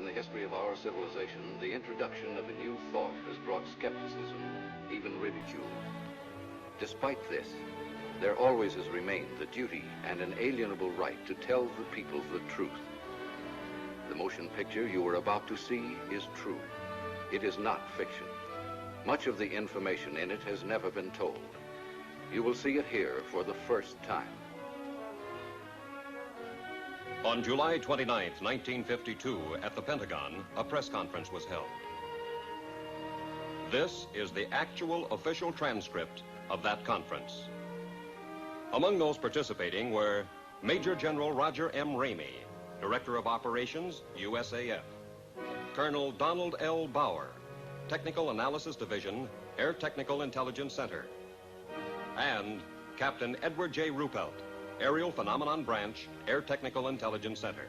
in the history of our civilization, the introduction of a new thought has brought skepticism, even ridicule. Despite this, there always has remained the duty and an inalienable right to tell the people the truth. The motion picture you are about to see is true. It is not fiction. Much of the information in it has never been told. You will see it here for the first time. On July 29, 1952, at the Pentagon, a press conference was held. This is the actual official transcript of that conference. Among those participating were Major General Roger M. Ramey, Director of Operations, USAF, Colonel Donald L. Bauer, Technical Analysis Division, Air Technical Intelligence Center, and Captain Edward J. Ruppelt, Aerial Phenomenon Branch, Air Technical Intelligence Center.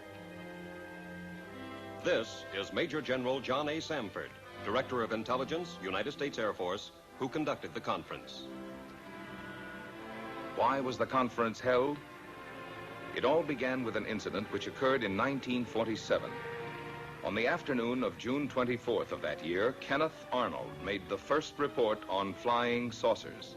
This is Major General John A. Samford, Director of Intelligence, United States Air Force, who conducted the conference. Why was the conference held? It all began with an incident which occurred in 1947. On the afternoon of June 24th of that year, Kenneth Arnold made the first report on flying saucers.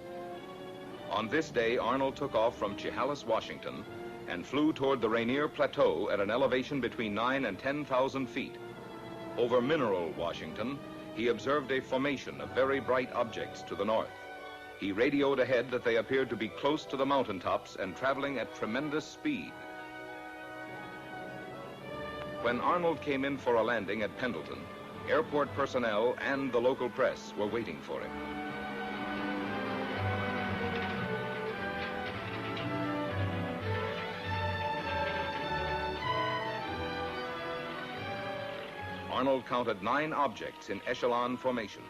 On this day, Arnold took off from Chehalis, Washington, and flew toward the Rainier Plateau at an elevation between 9,000 and 10,000 feet. Over Mineral, Washington, he observed a formation of very bright objects to the north. He radioed ahead that they appeared to be close to the mountaintops and traveling at tremendous speed. When Arnold came in for a landing at Pendleton, airport personnel and the local press were waiting for him. Arnold counted 9 objects in echelon formation.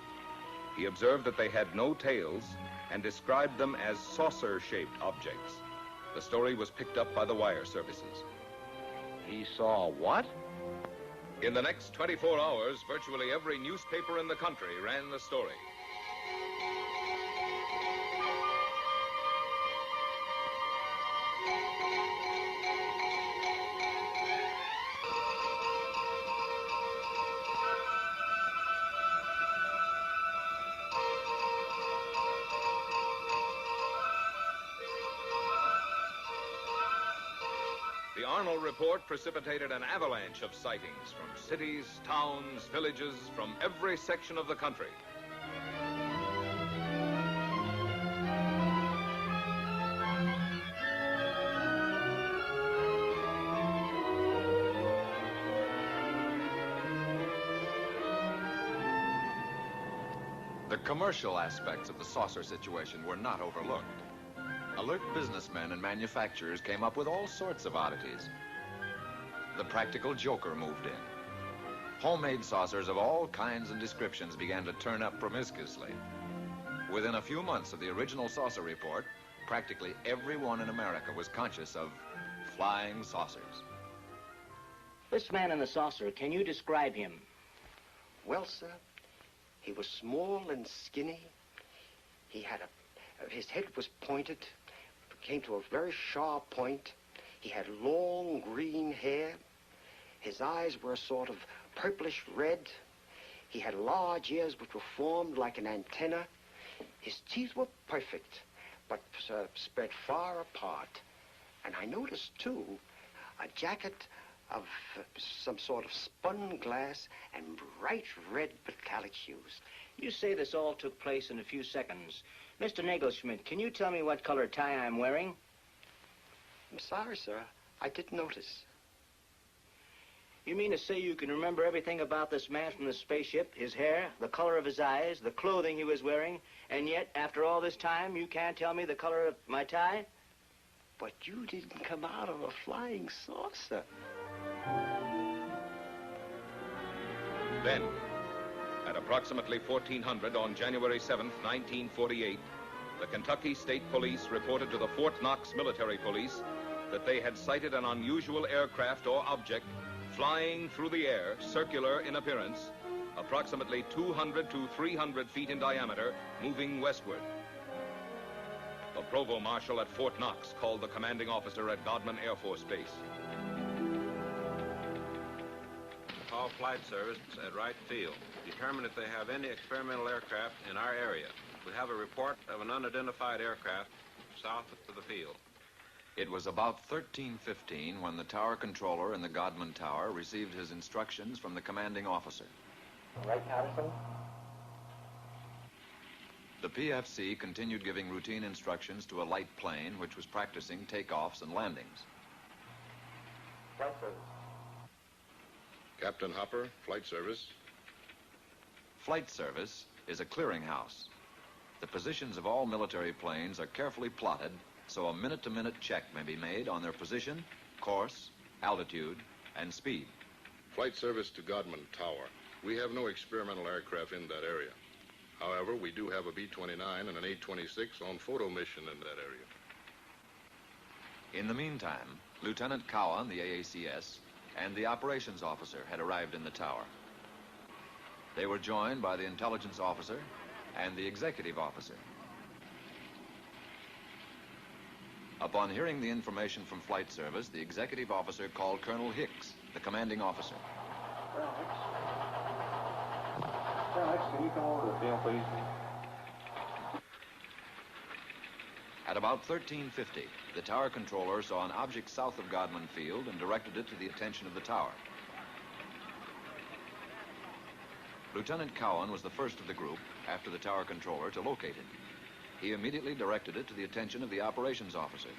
He observed that they had no tails and described them as saucer-shaped objects. The story was picked up by the wire services. He saw what? In the next 24 hours, virtually every newspaper in the country ran the story. The Arnold report precipitated an avalanche of sightings from cities, towns, villages, from every section of the country. The commercial aspects of the saucer situation were not overlooked. Alert businessmen and manufacturers came up with all sorts of oddities. The practical joker moved in. Homemade saucers of all kinds and descriptions began to turn up promiscuously. Within a few months of the original saucer report, practically everyone in America was conscious of flying saucers. This man in the saucer, can you describe him? Well, sir, he was small and skinny. His head was pointed, came to a very sharp point. He had long green hair. His eyes were sort of purplish red. He had large ears which were formed like an antenna. His teeth were perfect, but spread far apart. And I noticed, too, a jacket of some sort of spun glass and bright red metallic hues. You say this all took place in a few seconds. Mr. Nagelschmidt, can you tell me what color tie I'm wearing? I'm sorry, sir. I didn't notice. You mean to say you can remember everything about this man from the spaceship, his hair, the color of his eyes, the clothing he was wearing, and yet, after all this time, you can't tell me the color of my tie? But you didn't come out of a flying saucer. Then, at approximately 1400 on January 7th, 1948, the Kentucky State Police reported to the Fort Knox Military Police that they had sighted an unusual aircraft or object flying through the air, circular in appearance, approximately 200 to 300 feet in diameter, moving westward. The provost marshal at Fort Knox called the commanding officer at Godman Air Force Base. call Flight Service at Wright Field. Determine if they have any experimental aircraft in our area. We have a report of an unidentified aircraft south of the field. It was about 13:15 when the tower controller in the Godman Tower received his instructions from the commanding officer. Right, Patterson? The PFC continued giving routine instructions to a light plane which was practicing takeoffs and landings. Flight Service. Captain Hopper, Flight Service. Flight Service is a clearinghouse. The positions of all military planes are carefully plotted so a minute-to-minute check may be made on their position, course, altitude, and speed. Flight Service to Godman Tower. We have no experimental aircraft in that area. However, we do have a B-29 and an A-26 on photo mission in that area. In the meantime, Lieutenant Cowan, the AACS, and the operations officer had arrived in the tower. They were joined by the intelligence officer and the executive officer. Upon hearing the information from Flight Service, the executive officer called Colonel Hicks, the commanding officer. Colonel Hicks, can you come over to the field, please? At about 13:50, the tower controller saw an object south of Godman Field and directed it to the attention of the tower. Lieutenant Cowan was the first of the group, after the tower controller, to locate it. He immediately directed it to the attention of the operations officer.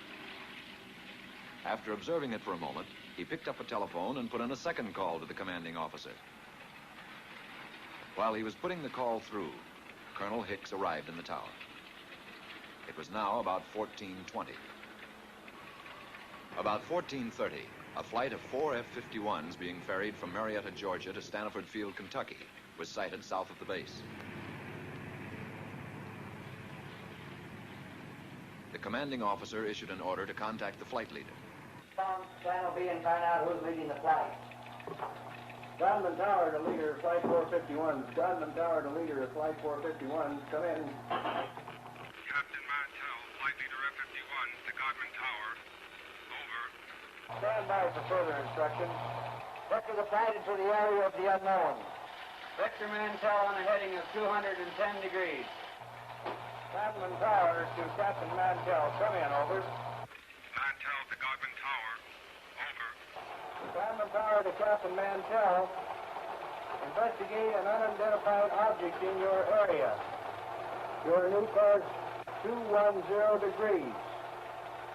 After observing it for a moment, he picked up a telephone and put in a second call to the commanding officer. While he was putting the call through, Colonel Hicks arrived in the tower. It was now about 14:20. About 14:30, a flight of 4 F-51s being ferried from Marietta, Georgia to Stanford Field, Kentucky, was sighted south of the base. The commanding officer issued an order to contact the flight leader. Channel B and find out who's leading the flight. Godman Tower to leader, Flight 451. Godman Tower to leader, Flight 451. Come in. Captain Mantell, Flight Leader F-51 to Godman Tower. Over. Stand by for further instructions. Vector the flight into the area of the unknown. Vector Mantell on a heading of 210 degrees. Godman Tower to Captain Mantell. Come in, over. Mantell to Godman Tower. Over. Godman Tower to Captain Mantell. Investigate an unidentified object in your area. Your new course, 210 degrees.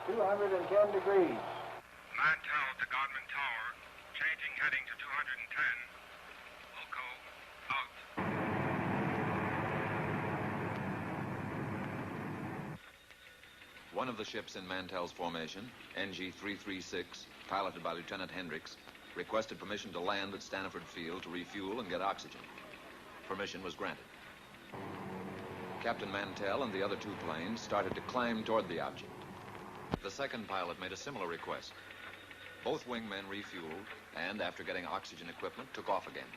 210 degrees. Mantell to Godman Tower. Changing heading to 210. Wilco, out. One of the ships in Mantell's formation, NG-336, piloted by Lieutenant Hendricks, requested permission to land at Stanford Field to refuel and get oxygen. Permission was granted. Captain Mantell and the other two planes started to climb toward the object. The second pilot made a similar request. Both wingmen refueled and, after getting oxygen equipment, took off again.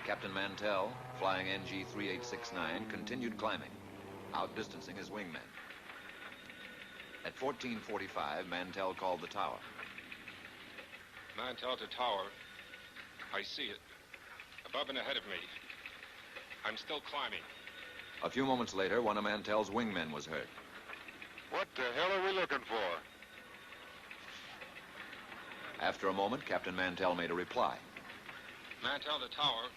Captain Mantell, flying NG-3869, continued climbing, outdistancing his wingmen. At 14:45, Mantell called the tower. Mantell to Tower. I see it. Above and ahead of me. I'm still climbing. A few moments later, one of Mantell's wingmen was heard. What the hell are we looking for? After a moment, Captain Mantell made a reply. Mantell to Tower.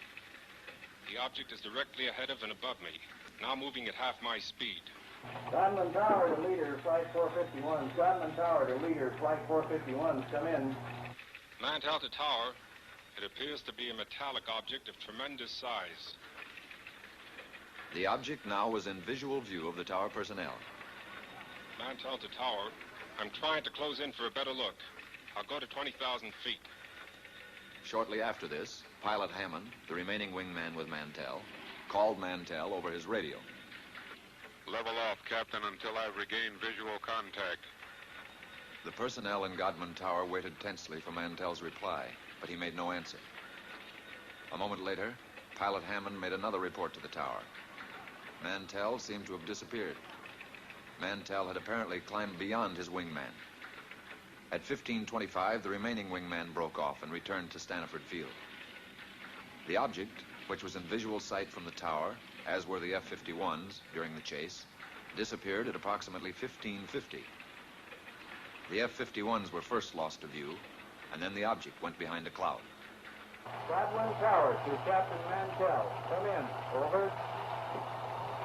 The object is directly ahead of and above me. Now moving at half my speed. Godman Tower to leader, Flight 451. Godman Tower to leader, Flight 451. Come in. Mantell to Tower. It appears to be a metallic object of tremendous size. The object now was in visual view of the tower personnel. Mantell to Tower. I'm trying to close in for a better look. I'll go to 20,000 feet. Shortly after this, Pilot Hammond, the remaining wingman with Mantell, called Mantell over his radio. Level off, Captain, until I've regained visual contact. The personnel in Godman Tower waited tensely for Mantell's reply, but he made no answer. A moment later, Pilot Hammond made another report to the tower. Mantell seemed to have disappeared. Mantell had apparently climbed beyond his wingman. At 15:25, the remaining wingman broke off and returned to Stanford Field. The object, which was in visual sight from the tower, as were the F-51s during the chase, disappeared at approximately 1550. The F-51s were first lost to view, and then the object went behind a cloud. Godwin Tower to Captain Mantell. Come in. Over.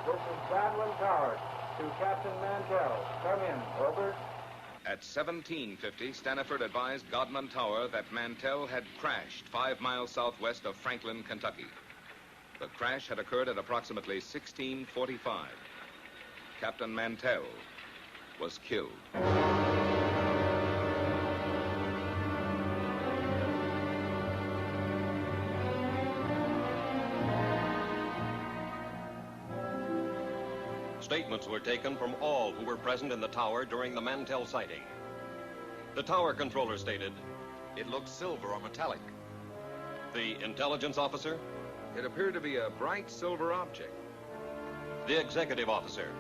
This is Godwin Tower to Captain Mantell. Come in. Over. At 1750, Staniford advised Godman Tower that Mantell had crashed 5 miles southwest of Franklin, Kentucky. The crash had occurred at approximately 1645. Captain Mantell was killed. Statements were taken from all who were present in the tower during the Mantell sighting. The tower controller stated, "It looked silver or metallic." The intelligence officer, It appeared to be a bright silver object. the executive officer,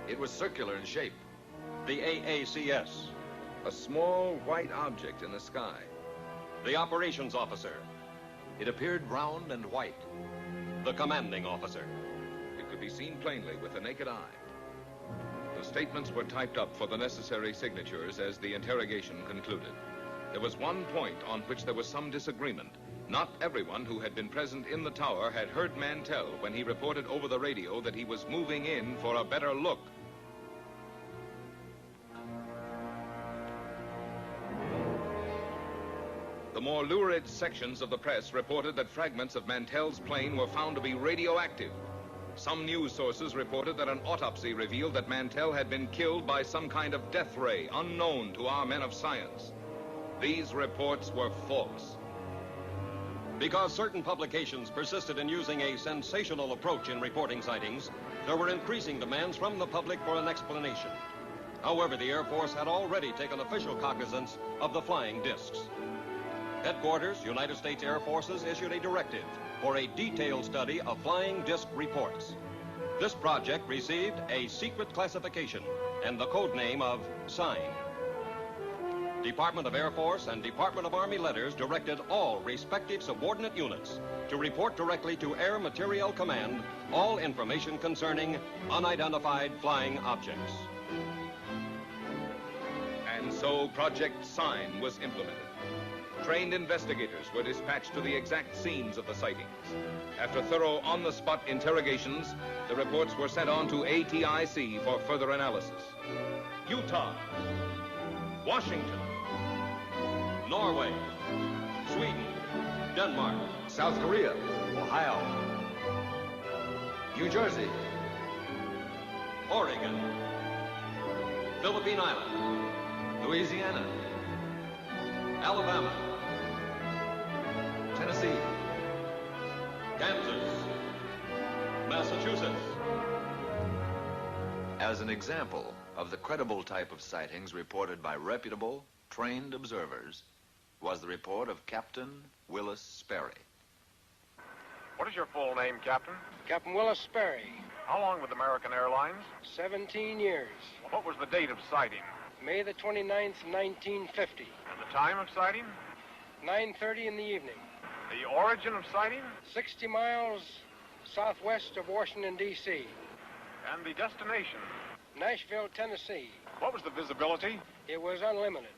It was circular in shape. the AACS, A small white object in the sky. the operations officer, It appeared round and white. the commanding officer. It could be seen plainly with the naked eye. The statements were typed up for the necessary signatures as the interrogation concluded. There was one point on which there was some disagreement. Not everyone who had been present in the tower had heard Mantell when he reported over the radio that he was moving in for a better look. The more lurid sections of the press reported that fragments of Mantell's plane were found to be radioactive. Some news sources reported that an autopsy revealed that Mantell had been killed by some kind of death ray unknown to our men of science. These reports were false. Because certain publications persisted in using a sensational approach in reporting sightings, there were increasing demands from the public for an explanation. However, the Air Force had already taken official cognizance of the flying discs. Headquarters, United States Air Forces, issued a directive for a detailed study of flying disc reports. This project received a secret classification and the code name of Sign. Department of Air Force and Department of Army letters directed all respective subordinate units to report directly to Air Materiel Command all information concerning unidentified flying objects. And so Project Sign was implemented. Trained investigators were dispatched to the exact scenes of the sightings. After thorough on-the-spot interrogations, the reports were sent on to ATIC for further analysis. Utah, Washington, Norway, Sweden, Denmark, South Korea, Ohio, New Jersey, Oregon, Philippine Island, Louisiana, Alabama, Tennessee, Kansas, Massachusetts. As an example of the credible type of sightings reported by reputable, trained observers was the report of Captain Willis Sperry. What is your full name, Captain? Captain Willis Sperry. How long with American Airlines? 17 years. What was the date of sighting? May the 29th, 1950. And the time of sighting? 9:30 in the evening. The origin of sighting? 60 miles southwest of Washington, D.C. And the destination? Nashville, Tennessee. What was the visibility? It was unlimited.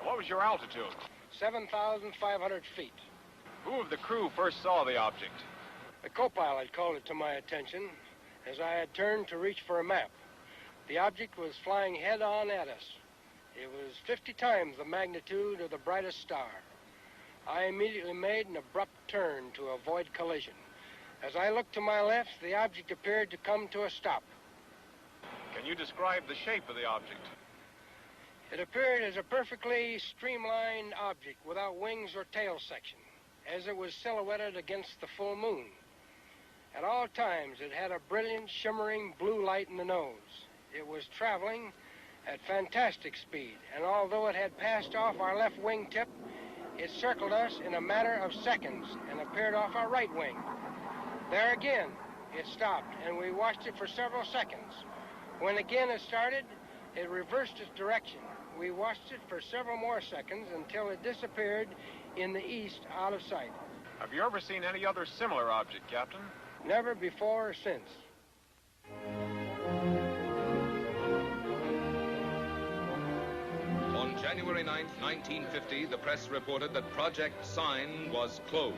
What was your altitude? 7,500 feet. Who of the crew first saw the object? The co-pilot called it to my attention as I had turned to reach for a map. The object was flying head-on at us. It was 50 times the magnitude of the brightest star. I immediately made an abrupt turn to avoid collision. As I looked to my left, the object appeared to come to a stop. Can you describe the shape of the object? It appeared as a perfectly streamlined object without wings or tail section, as it was silhouetted against the full moon. At all times, it had a brilliant, shimmering blue light in the nose. It was traveling at fantastic speed, and although it had passed off our left wingtip, it circled us in a matter of seconds and appeared off our right wing. There again, it stopped, and we watched it for several seconds. When again it started, it reversed its direction. We watched it for several more seconds until it disappeared in the east out of sight. Have you ever seen any other similar object, Captain? Never before or since. On January 9th, 1950, the press reported that Project Sign was closed.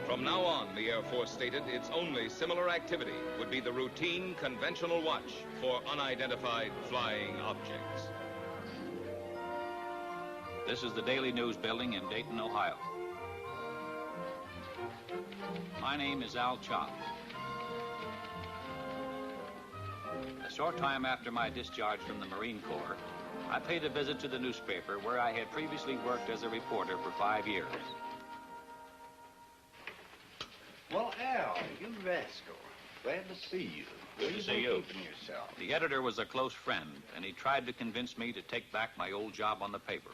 From now on, the Air Force stated its only similar activity would be the routine conventional watch for unidentified flying objects. This is the Daily News building in Dayton, Ohio. My name is Al Chop. A short time after my discharge from the Marine Corps, I paid a visit to the newspaper where I had previously worked as a reporter for 5 years. Well, Al, you rascal. Glad to see you. Good to see you. Keeping yourself? The editor was a close friend, and he tried to convince me to take back my old job on the paper.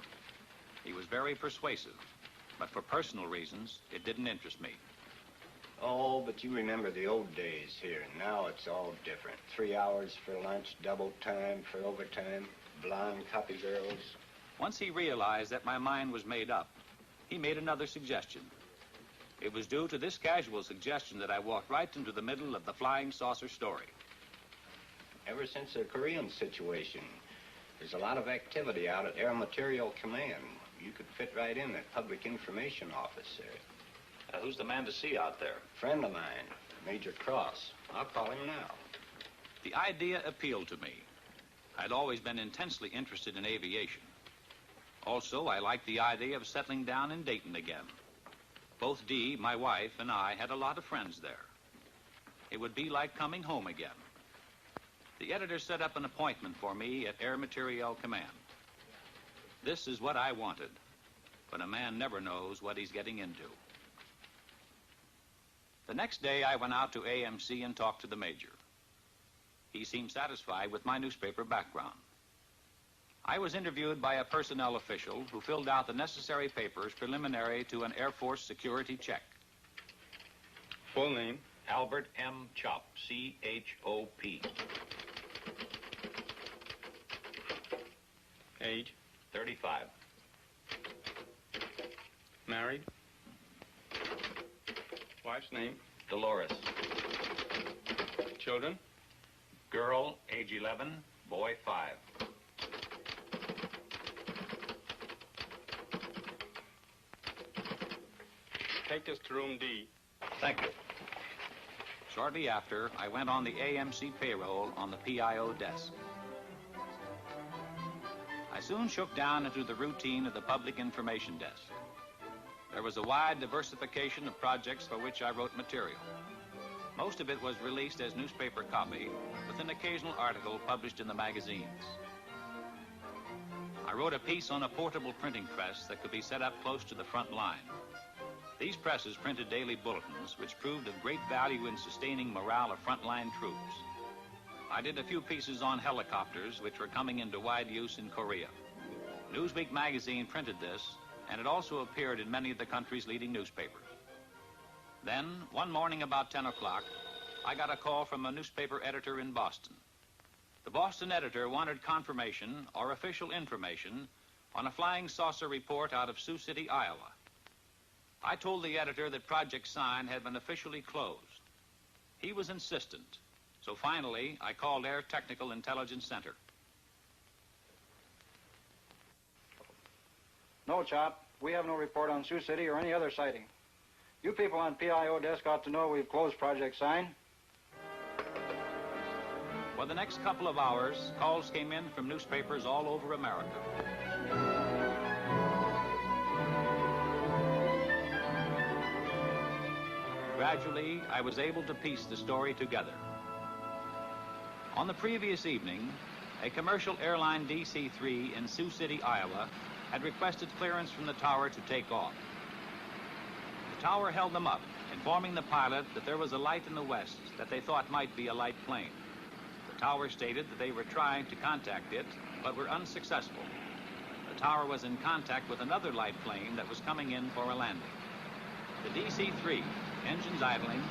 He was very persuasive, but for personal reasons, it didn't interest me. Oh, but you remember the old days here. Now it's all different. 3 hours for lunch, double time for overtime, blonde copy girls. Once he realized that my mind was made up, he made another suggestion. It was due to this casual suggestion that I walked right into the middle of the flying saucer story. Ever since the Korean situation, there's a lot of activity out at Air Material Command. You could fit right in that public information office there. Who's the man to see out there? Friend of mine, Major Cross. I'll call him now. The idea appealed to me. I'd always been intensely interested in aviation. Also, I liked the idea of settling down in Dayton again. Both Dee, my wife, and I had a lot of friends there. It would be like coming home again. The editor set up an appointment for me at Air Materiel Command. This is what I wanted, but a man never knows what he's getting into. The next day, I went out to AMC and talked to the major. He seemed satisfied with my newspaper background. I was interviewed by a personnel official who filled out the necessary papers preliminary to an Air Force security check. Full name? Albert M. Chop, C-H-O-P. Age? 35. Married? Wife's name? Dolores. Children? Girl, age 11, boy 5. Take us to room D. Thank you. Shortly after, I went on the AMC payroll on the PIO desk. I soon shook down into the routine of the public information desk. There was a wide diversification of projects for which I wrote material. Most of it was released as newspaper copy, with an occasional article published in the magazines. I wrote a piece on a portable printing press that could be set up close to the front line. These presses printed daily bulletins, which proved of great value in sustaining morale of frontline troops. I did a few pieces on helicopters, which were coming into wide use in Korea. Newsweek magazine printed this, and it also appeared in many of the country's leading newspapers. Then, one morning about 10 o'clock, I got a call from a newspaper editor in Boston. The Boston editor wanted confirmation or official information on a flying saucer report out of Sioux City, Iowa. I told the editor that Project Sign had been officially closed. He was insistent, so finally I called Air Technical Intelligence Center. No, Chop. We have no report on Sioux City or any other sighting. You people on PIO desk ought to know we've closed Project Sign. For the next couple of hours, calls came in from newspapers all over America. Gradually, I was able to piece the story together. On the previous evening, a commercial airline DC-3 in Sioux City, Iowa, had requested clearance from the tower to take off. The tower held them up, informing the pilot that there was a light in the west that they thought might be a light plane. The tower stated that they were trying to contact it, but were unsuccessful. The tower was in contact with another light plane that was coming in for a landing. The DC-3, engines idling,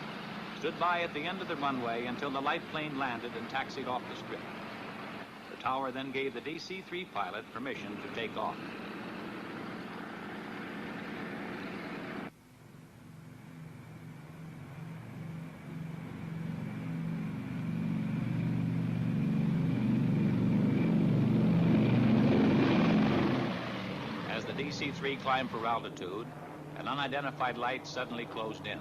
stood by at the end of the runway until the light plane landed and taxied off the strip. The tower then gave the DC-3 pilot permission to take off. DC-3 climbed for altitude, an unidentified light suddenly closed in.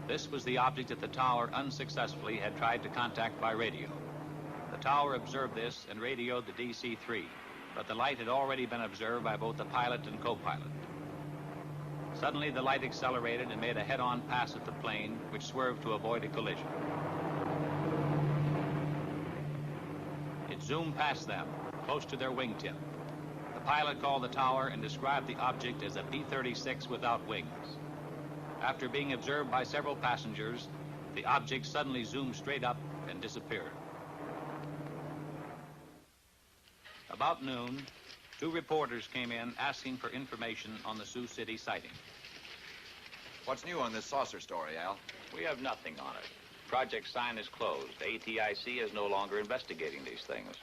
This was the object that the tower unsuccessfully had tried to contact by radio. The tower observed this and radioed the DC-3, but the light had already been observed by both the pilot and co-pilot. Suddenly, the light accelerated and made a head-on pass at the plane, which swerved to avoid a collision. It zoomed past them, close to their wingtip. The pilot called the tower and described the object as a B-36 without wings. After being observed by several passengers, the object suddenly zoomed straight up and disappeared. About noon, 2 reporters came in asking for information on the Sioux City sighting. What's new on this saucer story, Al? We have nothing on it. Project Sign is closed. ATIC is no longer investigating these things.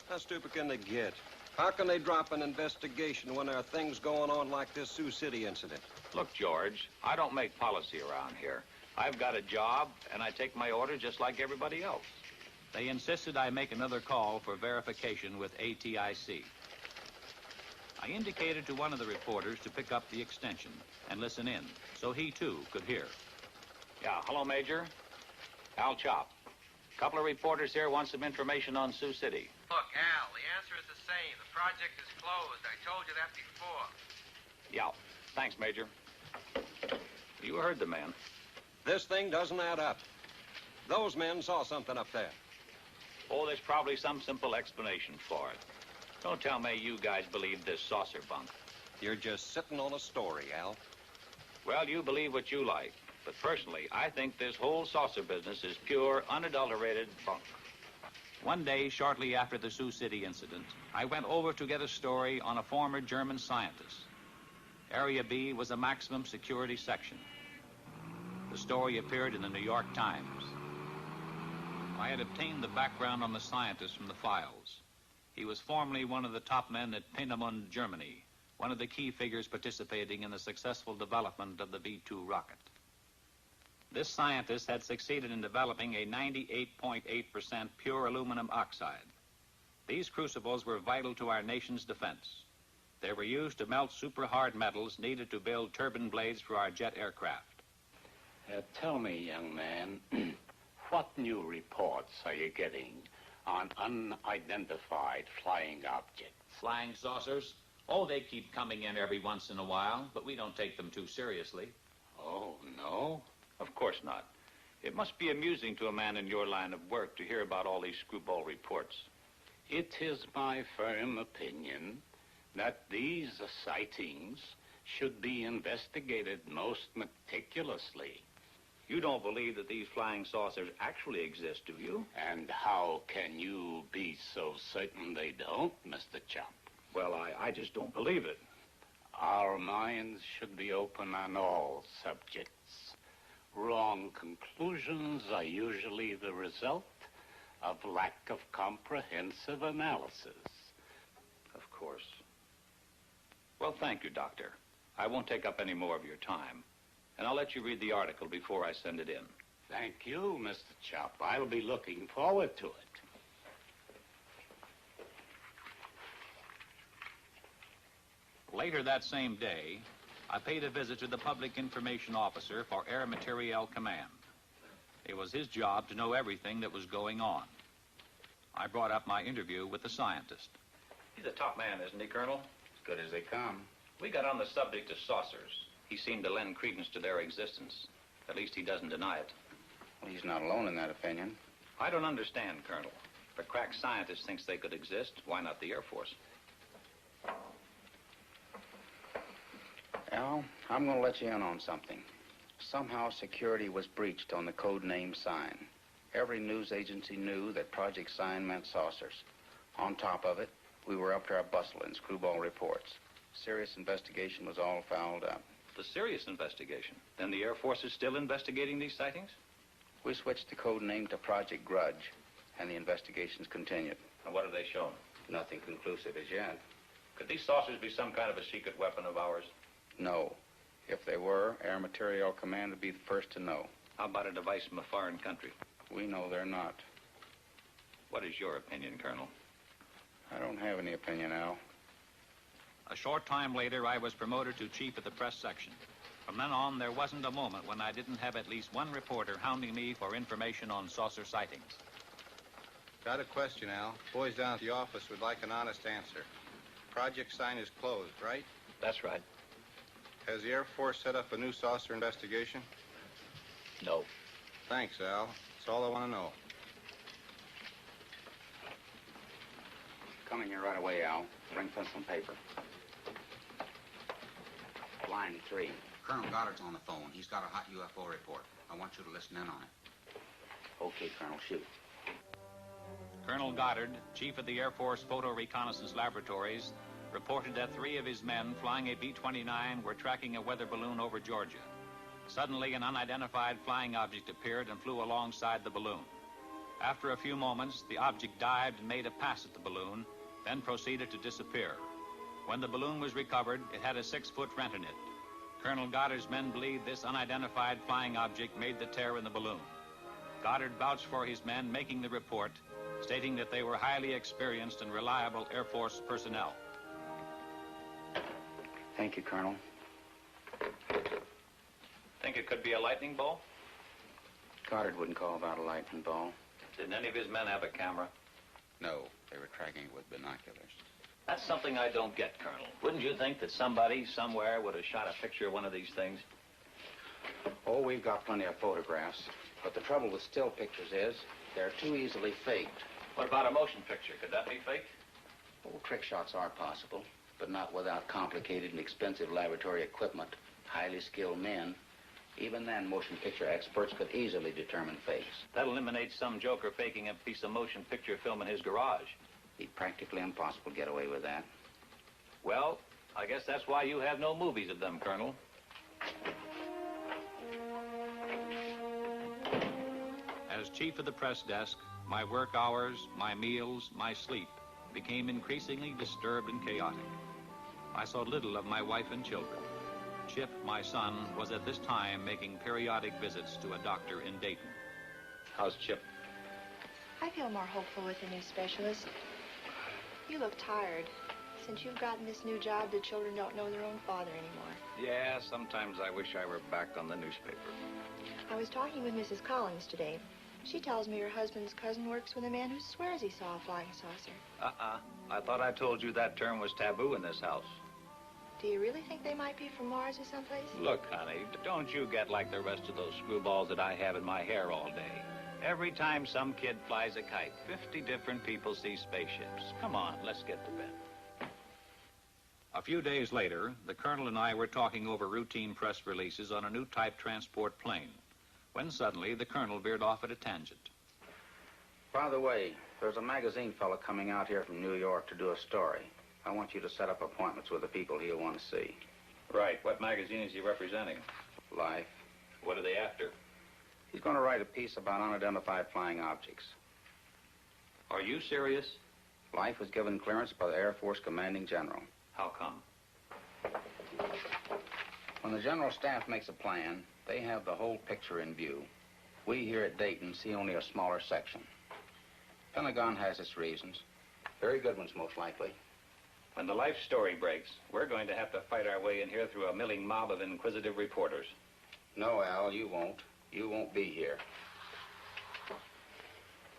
How stupid can they get? How can they drop an investigation when there are things going on like this Sioux City incident? Look, George, I don't make policy around here. I've got a job, and I take my orders just like everybody else. They insisted I make another call for verification with ATIC. I indicated to one of the reporters to pick up the extension and listen in, so he, too, could hear. Yeah, hello, Major. Al Chop. Couple of reporters here want some information on Sioux City. Look, Al, the answer is the same. The project is closed. I told you that before. Yeah, thanks, Major. You heard the man. This thing doesn't add up. Those men saw something up there. Oh, there's probably some simple explanation for it. Don't tell me you guys believe this saucer bunk. You're just sitting on a story, Al. Well, you believe what you like. But personally, I think this whole saucer business is pure, unadulterated bunk. One day, shortly after the Sioux City incident, I went over to get a story on a former German scientist. Area B was a maximum security section. The story appeared in the New York Times. I had obtained the background on the scientist from the files. He was formerly one of the top men at Peenemünde, Germany, one of the key figures participating in the successful development of the V-2 rocket. This scientist had succeeded in developing a 98.8% pure aluminum oxide. These crucibles were vital to our nation's defense. They were used to melt super-hard metals needed to build turbine blades for our jet aircraft. Tell me, young man, what new reports are you getting on unidentified flying objects? Flying saucers? Oh, they keep coming in every once in a while, but we don't take them too seriously. Oh, no? Of course not. It must be amusing to a man in your line of work to hear about all these screwball reports. It is my firm opinion that these sightings should be investigated most meticulously. You don't believe that these flying saucers actually exist, do you? And how can you be so certain they don't, Mr. Chop? Well, I just don't believe it. Our minds should be open on all subjects. Wrong conclusions are usually the result of lack of comprehensive analysis. Of course. Well, thank you, Doctor. I won't take up any more of your time. And I'll let you read the article before I send it in. Thank you, Mr. Chop. I'll be looking forward to it. Later that same day, I paid a visit to the Public Information Officer for Air Materiel Command. It was his job to know everything that was going on. I brought up my interview with the scientist. He's a top man, isn't he, Colonel? As good as they come. We got on the subject of saucers. He seemed to lend credence to their existence. At least he doesn't deny it. Well, he's not alone in that opinion. I don't understand, Colonel. If a crack scientist thinks they could exist, why not the Air Force? Al, I'm going to let you in on something. Somehow security was breached on the code name Sign. Every news agency knew that Project Sign meant saucers. On top of it, we were up to our bustle in screwball reports. Serious investigation was all fouled up. The serious investigation? Then the Air Force is still investigating these sightings? We switched the code name to Project Grudge, and the investigations continued. And what have they shown? Nothing conclusive as yet. Could these saucers be some kind of a secret weapon of ours? No. If they were, Air Materiel Command would be the first to know. How about a device from a foreign country? We know they're not. What is your opinion, Colonel? I don't have any opinion, Al. A short time later, I was promoted to chief of the press section. From then on, there wasn't a moment when I didn't have at least one reporter hounding me for information on saucer sightings. Got a question, Al. Boys down at the office would like an honest answer. Project sign is closed, right? That's right. Has the Air Force set up a new saucer investigation? No. Thanks, Al. That's all I want to know. Coming here right away, Al. Bring pencil and paper. Line 3. Colonel Goddard's on the phone. He's got a hot UFO report. I want you to listen in on it. Okay, Colonel, shoot. Colonel Goddard, chief of the Air Force Photo Reconnaissance Laboratories, reported that 3 of his men flying a B-29 were tracking a weather balloon over Georgia. Suddenly, an unidentified flying object appeared and flew alongside the balloon. After a few moments, the object dived and made a pass at the balloon, then proceeded to disappear. When the balloon was recovered, it had a 6-foot rent in it. Colonel Goddard's men believed this unidentified flying object made the tear in the balloon. Goddard vouched for his men making the report, stating that they were highly experienced and reliable Air Force personnel. Thank you, Colonel. Think it could be a lightning bolt? Goddard wouldn't call that a lightning ball. Didn't any of his men have a camera? No, they were tracking it with binoculars. That's something I don't get, Colonel. Wouldn't you think that somebody, somewhere, would have shot a picture of one of these things? Oh, we've got plenty of photographs. But the trouble with still pictures is they're too easily faked. What about a motion picture? Could that be faked? Oh, trick shots are possible, but not without complicated and expensive laboratory equipment, highly skilled men. Even then, motion picture experts could easily determine fakes. That eliminates some joker faking a piece of motion picture film in his garage. It'd be practically impossible to get away with that. Well, I guess that's why you have no movies of them, Colonel. As chief of the press desk, my work hours, my meals, my sleep became increasingly disturbed and chaotic. I saw little of my wife and children. Chip, my son, was at this time making periodic visits to a doctor in Dayton. How's Chip? I feel more hopeful with the new specialist. You look tired. Since you've gotten this new job, the children don't know their own father anymore. Yeah, sometimes I wish I were back on the newspaper. I was talking with Mrs. Collins today. She tells me her husband's cousin works with a man who swears he saw a flying saucer. I thought I told you that term was taboo in this house. Do you really think they might be from Mars or someplace? Look, honey, don't you get like the rest of those screwballs that I have in my hair all day. Every time some kid flies a kite, 50 different people see spaceships. Come on, let's get to bed. A few days later, the colonel and I were talking over routine press releases on a new type transport plane, when suddenly the colonel veered off at a tangent. By the way, there's a magazine fellow coming out here from New York to do a story. I want you to set up appointments with the people he'll want to see. Right. What magazine is he representing? Life. What are they after? He's going to write a piece about unidentified flying objects. Are you serious? Life was given clearance by the Air Force Commanding General. How come? When the General Staff makes a plan, they have the whole picture in view. We here at Dayton see only a smaller section. Pentagon has its reasons. Very good ones, most likely. When the life story breaks, we're going to have to fight our way in here through a milling mob of inquisitive reporters. No, Al, you won't. You won't be here.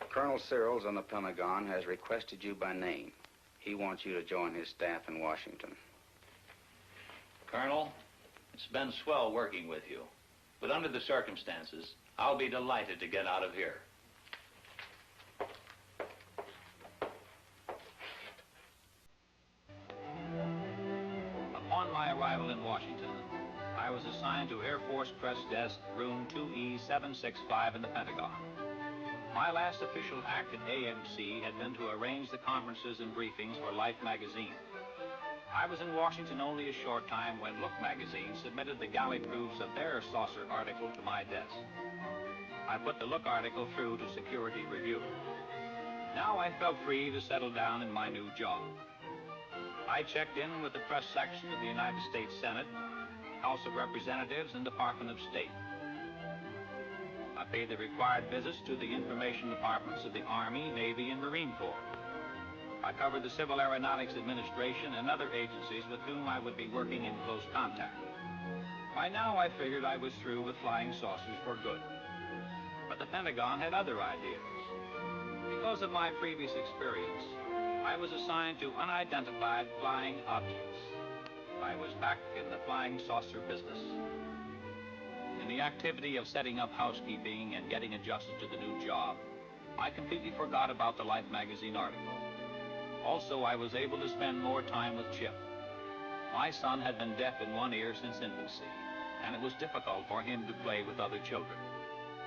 Colonel Searles on the Pentagon has requested you by name. He wants you to join his staff in Washington. Colonel, it's been swell working with you. But under the circumstances, I'll be delighted to get out of here. Upon my arrival in Washington, I was assigned to Air Force Press Desk, room 2E765 in the Pentagon. My last official act at AMC had been to arrange the conferences and briefings for Life magazine. I was in Washington only a short time when Look magazine submitted the galley proofs of their saucer article to my desk. I put the Look article through to security review. Now I felt free to settle down in my new job. I checked in with the press section of the United States Senate, House of Representatives, and Department of State. I paid the required visits to the information departments of the Army, Navy, and Marine Corps. I covered the Civil Aeronautics Administration and other agencies with whom I would be working in close contact. By now, I figured I was through with flying saucers for good. But the Pentagon had other ideas. Because of my previous experience, I was assigned to unidentified flying objects. I was back in the flying saucer business. In the activity of setting up housekeeping and getting adjusted to the new job, I completely forgot about the Life magazine article. Also, I was able to spend more time with Chip. My son had been deaf in one ear since infancy, and it was difficult for him to play with other children.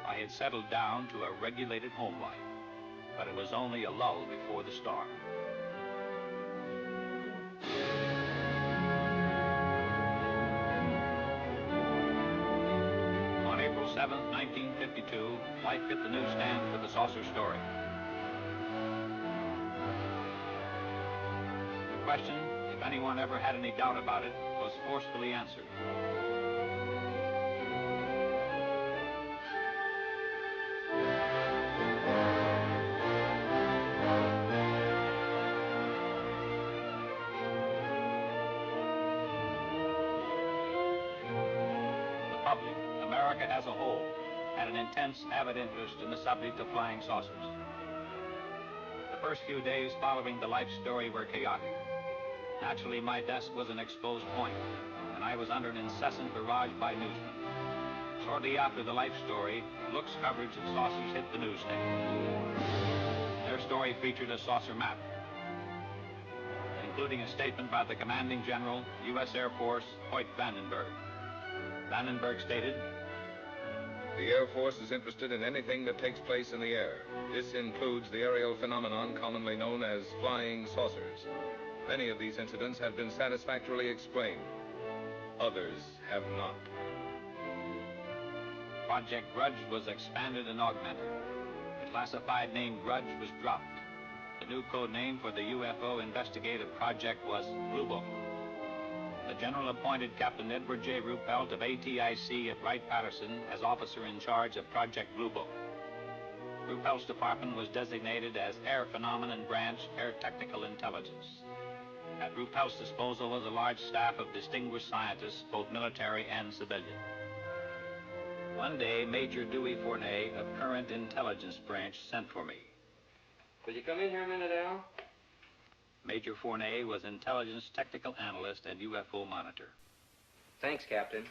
I had settled down to a regulated home life, but it was only a lull before the storm. On April 7th, 1952, Life hit the newsstand with the saucer story. The question, if anyone ever had any doubt about it, was forcefully answered. The public, America as a whole, had an intense, avid interest in the subject of flying saucers. The first few days following the Life story were chaotic. Naturally, my desk was an exposed point, and I was under an incessant barrage by newsmen. Shortly after the Life story, Look's coverage of saucers hit the newsstand. Their story featured a saucer map, including a statement by the commanding general, U.S. Air Force, Hoyt Vandenberg. Vandenberg stated, "The Air Force is interested in anything that takes place in the air. This includes the aerial phenomenon commonly known as flying saucers. Many of these incidents have been satisfactorily explained. Others have not." Project Grudge was expanded and augmented. The classified name Grudge was dropped. The new code name for the UFO investigative project was Blue Book. The general appointed Captain Edward J. Ruppelt of ATIC at Wright-Patterson as officer in charge of Project Blue Book. Ruppelt's department was designated as Air Phenomenon Branch Air Technical Intelligence. At Ruppelt's disposal was a large staff of distinguished scientists, both military and civilian. One day, Major Dewey Fournay of Current Intelligence Branch sent for me. "Will you come in here a minute, Al?" Major Fournay was intelligence technical analyst and UFO monitor. Thanks, Captain.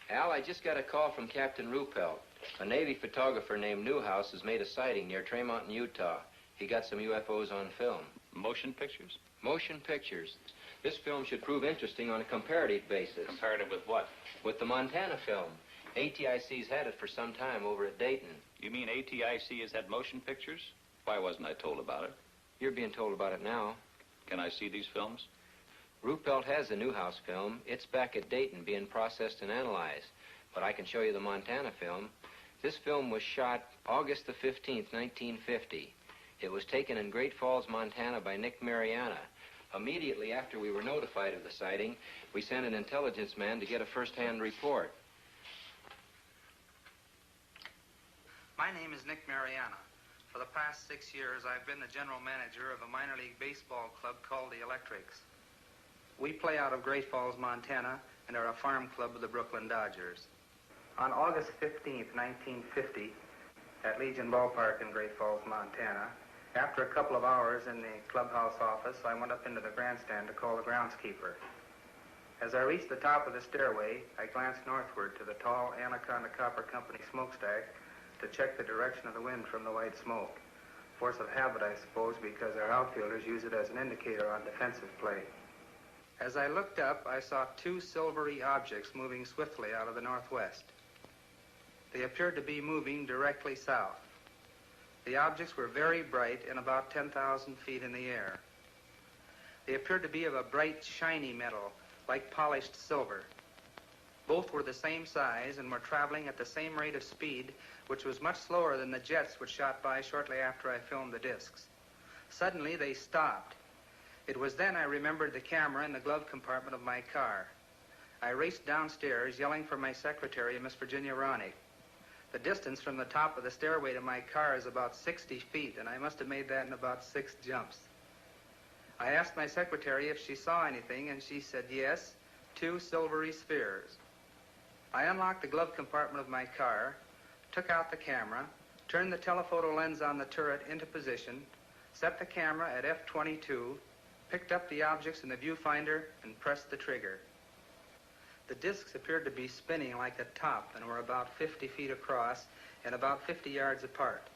Al, I just got a call from Captain Ruppelt. A Navy photographer named Newhouse has made a sighting near Tremont in Utah. He got some UFOs on film. Motion pictures? Motion pictures. This film should prove interesting on a comparative basis. Comparative with what? With the Montana film. ATIC's had it for some time over at Dayton. You mean ATIC has had motion pictures? Why wasn't I told about it? You're being told about it now. Can I see these films? Ruppelt has the Newhouse film. It's back at Dayton being processed and analyzed. But I can show you the Montana film. This film was shot August the 15th, 1950. It was taken in Great Falls, Montana by Nick Mariana. Immediately after we were notified of the sighting, we sent an intelligence man to get a first-hand report. My name is Nick Mariana. For the past 6 years, I've been the general manager of a minor league baseball club called the Electrics. We play out of Great Falls, Montana, and are a farm club of the Brooklyn Dodgers. On August 15th, 1950, at Legion Ballpark in Great Falls, Montana, after a couple of hours in the clubhouse office, I went up into the grandstand to call the groundskeeper. As I reached the top of the stairway, I glanced northward to the tall Anaconda Copper Company smokestack to check the direction of the wind from the white smoke. Force of habit, I suppose, because our outfielders use it as an indicator on defensive play. As I looked up, I saw two silvery objects moving swiftly out of the northwest. They appeared to be moving directly south. The objects were very bright and about 10,000 feet in the air. They appeared to be of a bright, shiny metal, like polished silver. Both were the same size and were traveling at the same rate of speed, which was much slower than the jets which shot by shortly after I filmed the discs. Suddenly, they stopped. It was then I remembered the camera in the glove compartment of my car. I raced downstairs, yelling for my secretary, Miss Virginia Ronick. The distance from the top of the stairway to my car is about 60 feet, and I must have made that in about 6 jumps. I asked my secretary if she saw anything, and she said yes, 2 silvery spheres. I unlocked the glove compartment of my car, took out the camera, turned the telephoto lens on the turret into position, set the camera at f/22, picked up the objects in the viewfinder, and pressed the trigger. The discs appeared to be spinning like a top and were about 50 feet across and about 50 yards apart.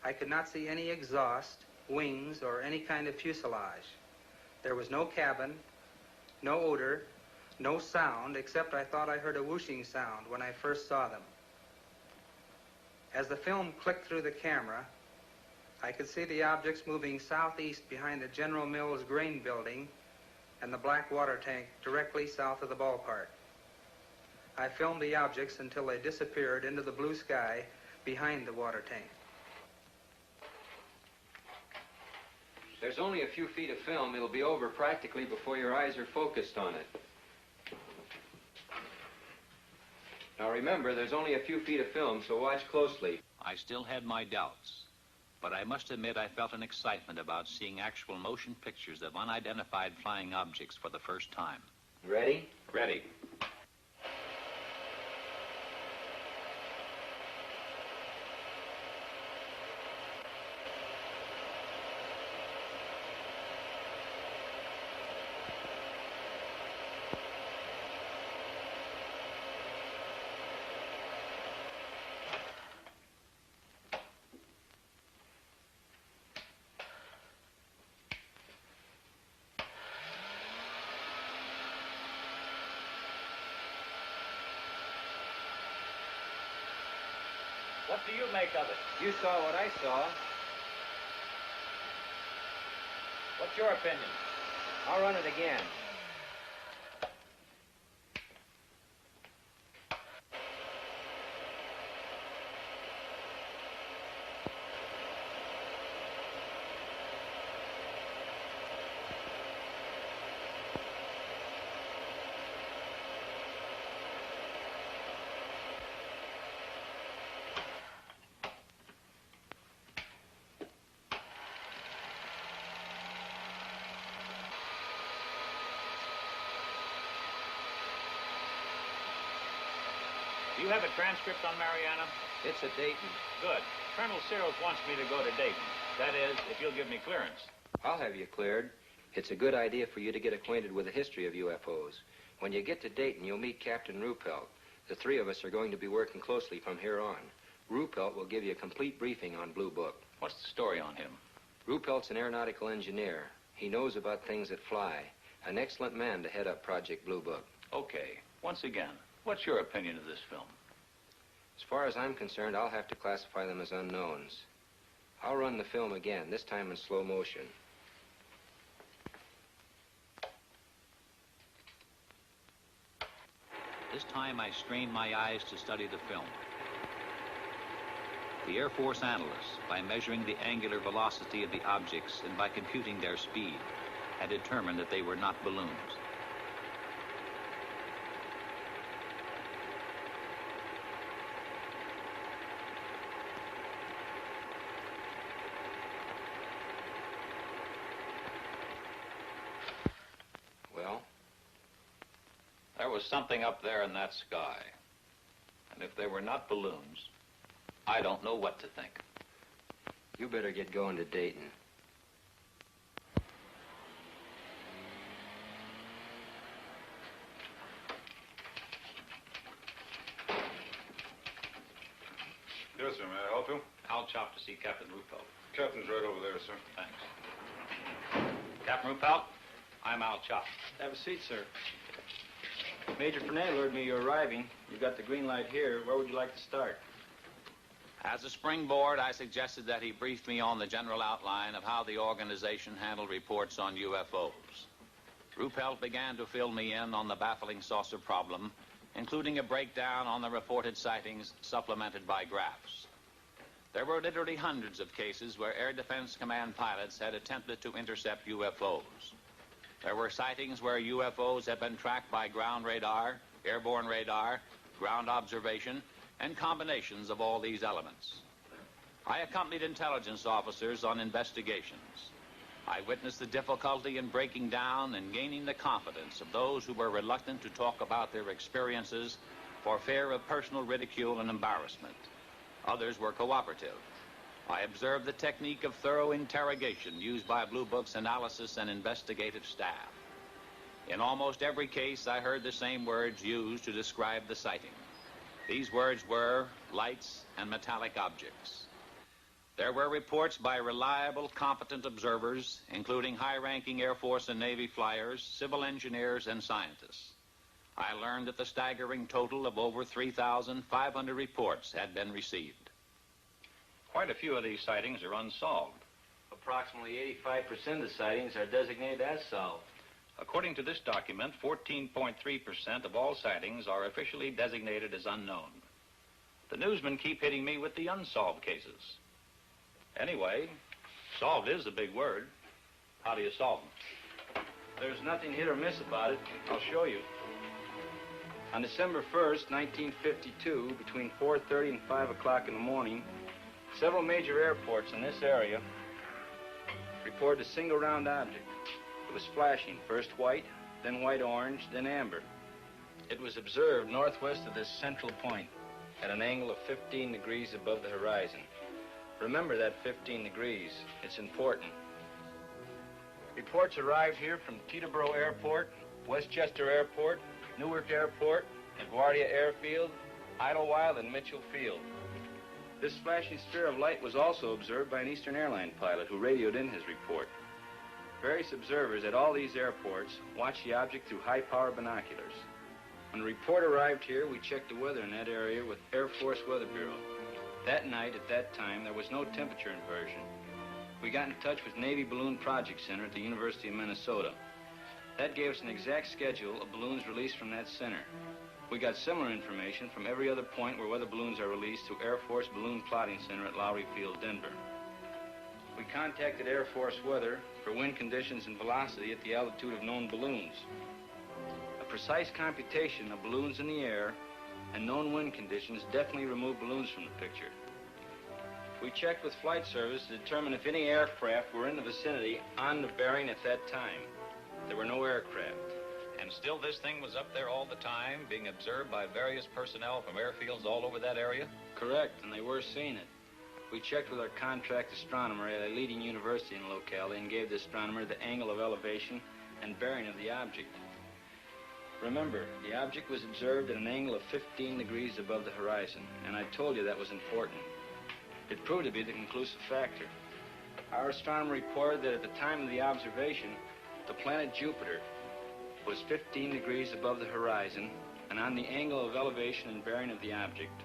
I could not see any exhaust, wings, or any kind of fuselage. There was no cabin, no odor, no sound, except I thought I heard a whooshing sound when I first saw them. As the film clicked through the camera, I could see the objects moving southeast behind the General Mills grain building and the black water tank directly south of the ballpark. I filmed the objects until they disappeared into the blue sky behind the water tank. There's only a few feet of film. It'll be over practically before your eyes are focused on it. Now remember, there's only a few feet of film, so watch closely. I still had my doubts, but I must admit I felt an excitement about seeing actual motion pictures of unidentified flying objects for the first time. Ready? Ready. What do you make of it? You saw what I saw. What's your opinion? I'll run it again. Do you have a transcript on Mariana? It's at Dayton. Good. Colonel Searles wants me to go to Dayton. That is, if you'll give me clearance. I'll have you cleared. It's a good idea for you to get acquainted with the history of UFOs. When you get to Dayton, you'll meet Captain Ruppelt. The 3 of us are going to be working closely from here on. Ruppelt will give you a complete briefing on Blue Book. What's the story on him? Ruppelt's an aeronautical engineer. He knows about things that fly. An excellent man to head up Project Blue Book. Okay. Once again, what's your opinion of this film? As far as I'm concerned, I'll have to classify them as unknowns. I'll run the film again, this time in slow motion. This time I strained my eyes to study the film. The Air Force analysts, by measuring the angular velocity of the objects and by computing their speed, had determined that they were not balloons. Well? There was something up there in that sky. And if they were not balloons, I don't know what to think. You better get going to Dayton. Yes, sir. May I help you? I'll chop to see Captain Ruppelt. Captain's right over there, sir. Thanks. Captain Ruppelt, I'm Al Chop. Have a seat, sir. Major Fernay lured me you're arriving. You've got the green light here. Where would you like to start? As a springboard, I suggested that he brief me on the general outline of how the organization handled reports on UFOs. Ruppelt began to fill me in on the baffling saucer problem, including a breakdown on the reported sightings supplemented by graphs. There were literally hundreds of cases where Air Defense Command pilots had attempted to intercept UFOs. There were sightings where UFOs had been tracked by ground radar, airborne radar, ground observation, and combinations of all these elements. I accompanied intelligence officers on investigations. I witnessed the difficulty in breaking down and gaining the confidence of those who were reluctant to talk about their experiences for fear of personal ridicule and embarrassment. Others were cooperative. I observed the technique of thorough interrogation used by Blue Book's analysis and investigative staff. In almost every case, I heard the same words used to describe the sighting. These words were lights and metallic objects. There were reports by reliable, competent observers, including high-ranking Air Force and Navy flyers, civil engineers, and scientists. I learned that the staggering total of over 3,500 reports had been received. Quite a few of these sightings are unsolved. Approximately 85% of the sightings are designated as solved. According to this document, 14.3% of all sightings are officially designated as unknown. The newsmen keep hitting me with the unsolved cases. Anyway, solved is a big word. How do you solve them? There's nothing hit or miss about it. I'll show you. On December 1st, 1952, between 4:30 and 5 o'clock in the morning, several major airports in this area reported a single round object. It was flashing, first white, then white-orange, then amber. It was observed northwest of this central point at an angle of 15 degrees above the horizon. Remember that 15 degrees. It's important. Reports arrived here from Teterboro Airport, Westchester Airport, Newark Airport, LaGuardia Airfield, Idlewild, and Mitchell Field. This flashing sphere of light was also observed by an Eastern Airline pilot who radioed in his report. Various observers at all these airports watched the object through high-power binoculars. When the report arrived here, we checked the weather in that area with Air Force Weather Bureau. That night, at that time, there was no temperature inversion. We got in touch with Navy Balloon Project Center at the University of Minnesota. That gave us an exact schedule of balloons released from that center. We got similar information from every other point where weather balloons are released through Air Force Balloon Plotting Center at Lowry Field, Denver. We contacted Air Force Weather for wind conditions and velocity at the altitude of known balloons. A precise computation of balloons in the air and known wind conditions definitely removed balloons from the picture. We checked with flight service to determine if any aircraft were in the vicinity on the bearing at that time. There were no aircraft. And still this thing was up there all the time, being observed by various personnel from airfields all over that area? Correct, and they were seeing it. We checked with our contract astronomer at a leading university in the locality and gave the astronomer the angle of elevation and bearing of the object. Remember, the object was observed at an angle of 15 degrees above the horizon, and I told you that was important. It proved to be the conclusive factor. Our astronomer reported that at the time of the observation, the planet Jupiter was 15 degrees above the horizon and on the angle of elevation and bearing of the object.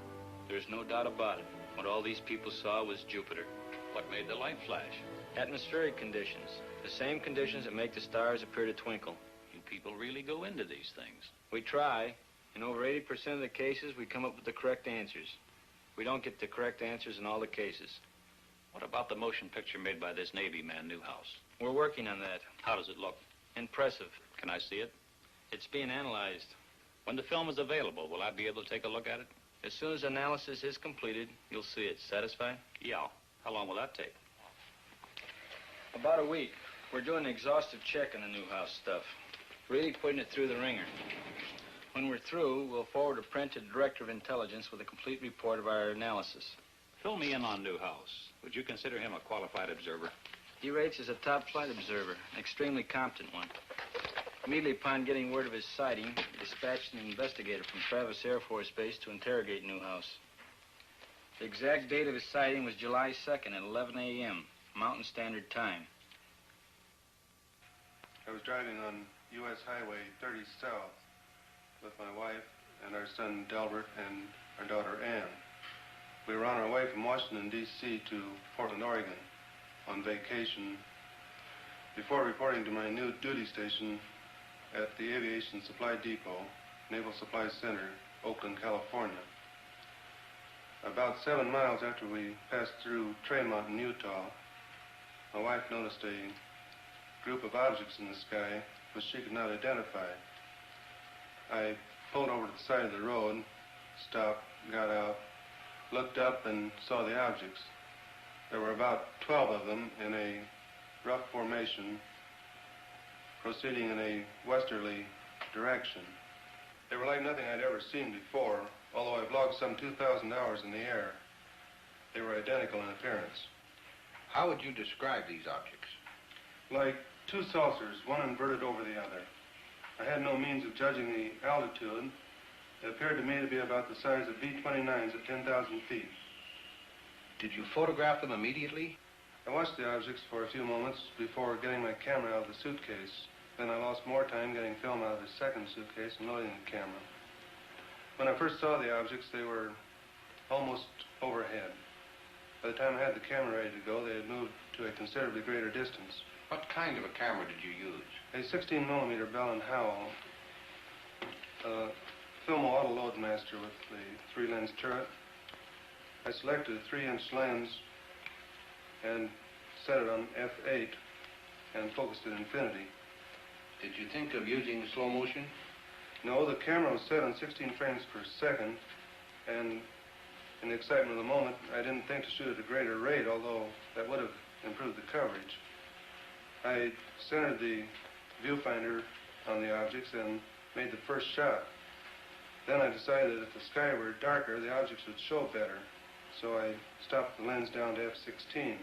There's no doubt about it. What all these people saw was Jupiter. What made the light flash? Atmospheric conditions. The same conditions that make the stars appear to twinkle. You people really go into these things. We try. In over 80% of the cases, we come up with the correct answers. We don't get the correct answers in all the cases. What about the motion picture made by this Navy man, Newhouse? We're working on that. How does it look? Impressive. Can I see it? It's being analyzed. When the film is available, will I be able to take a look at it? As soon as analysis is completed, you'll see it. Satisfied? Yeah. How long will that take? About a week. We're doing an exhaustive check on the Newhouse stuff. Really putting it through the ringer. When we're through, we'll forward a print to the Director of Intelligence with a complete report of our analysis. Fill me in on Newhouse. Would you consider him a qualified observer? He rates as a top flight observer, an extremely competent one. Immediately upon getting word of his sighting, he dispatched an investigator from Travis Air Force Base to interrogate Newhouse. The exact date of his sighting was July 2nd at 11 a.m., Mountain Standard Time. I was driving on U.S. Highway 30 South with my wife and our son Delbert and our daughter Ann. We were on our way from Washington, D.C. to Portland, Oregon on vacation before reporting to my new duty station at the Aviation Supply Depot, Naval Supply Center, Oakland, California. About 7 miles after we passed through Trail Mountain, Utah, my wife noticed a group of objects in the sky which she could not identify. I pulled over to the side of the road, stopped, got out, looked up, and saw the objects. There were about 12 of them in a rough formation, proceeding in a westerly direction. They were like nothing I'd ever seen before, although I've logged some 2,000 hours in the air. They were identical in appearance. How would you describe these objects? Like two saucers, one inverted over the other. I had no means of judging the altitude. It appeared to me to be about the size of B-29s at 10,000 feet. Did you photograph them immediately? I watched the objects for a few moments before getting my camera out of the suitcase. Then I lost more time getting film out of the second suitcase and loading the camera. When I first saw the objects, they were almost overhead. By the time I had the camera ready to go, they had moved to a considerably greater distance. What kind of a camera did you use? A 16mm Bell & Howell Filmo Auto Loadmaster with the 3-lens turret. I selected a 3-inch lens and set it on f8 and focused at infinity. Did you think of using slow motion? No, the camera was set on 16 frames per second, and in the excitement of the moment, I didn't think to shoot at a greater rate, although that would have improved the coverage. I centered the viewfinder on the objects and made the first shot. Then I decided that if the sky were darker, the objects would show better. So I stopped the lens down to f16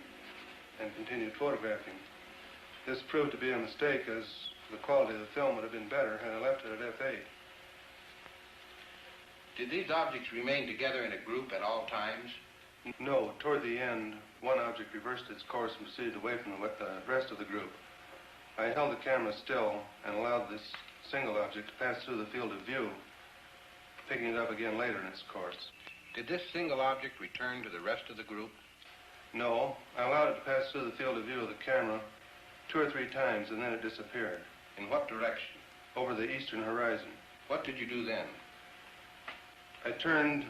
and continued photographing. This proved to be a mistake, as the quality of the film would have been better had I left it at f8. Did these objects remain together in a group at all times? No. Toward the end, one object reversed its course and proceeded away from the rest of the group. I held the camera still and allowed this single object to pass through the field of view, picking it up again later in its course. Did this single object return to the rest of the group? No. I allowed it to pass through the field of view of the camera 2 or 3 times, and then it disappeared. In what direction? Over the eastern horizon. What did you do then? I turned,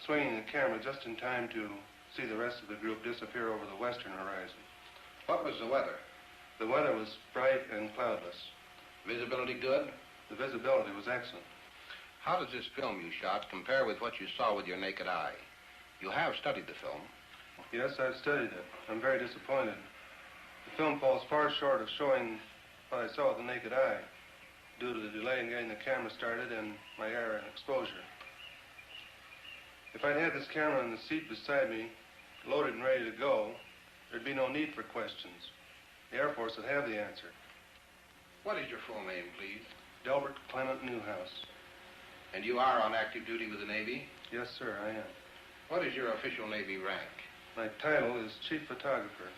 swinging the camera just in time to see the rest of the group disappear over the western horizon. What was the weather? The weather was bright and cloudless. Visibility good? The visibility was excellent. How does this film you shot compare with what you saw with your naked eye? You have studied the film. Yes, I've studied it. I'm very disappointed. The film falls far short of showing what I saw with the naked eye, due to the delay in getting the camera started and my error in exposure. If I'd had this camera in the seat beside me, loaded and ready to go, there'd be no need for questions. The Air Force would have the answer. What is your full name, please? Delbert Clement Newhouse. And you are on active duty with the Navy? Yes, sir, I am. What is your official Navy rank? My title is Chief Photographer.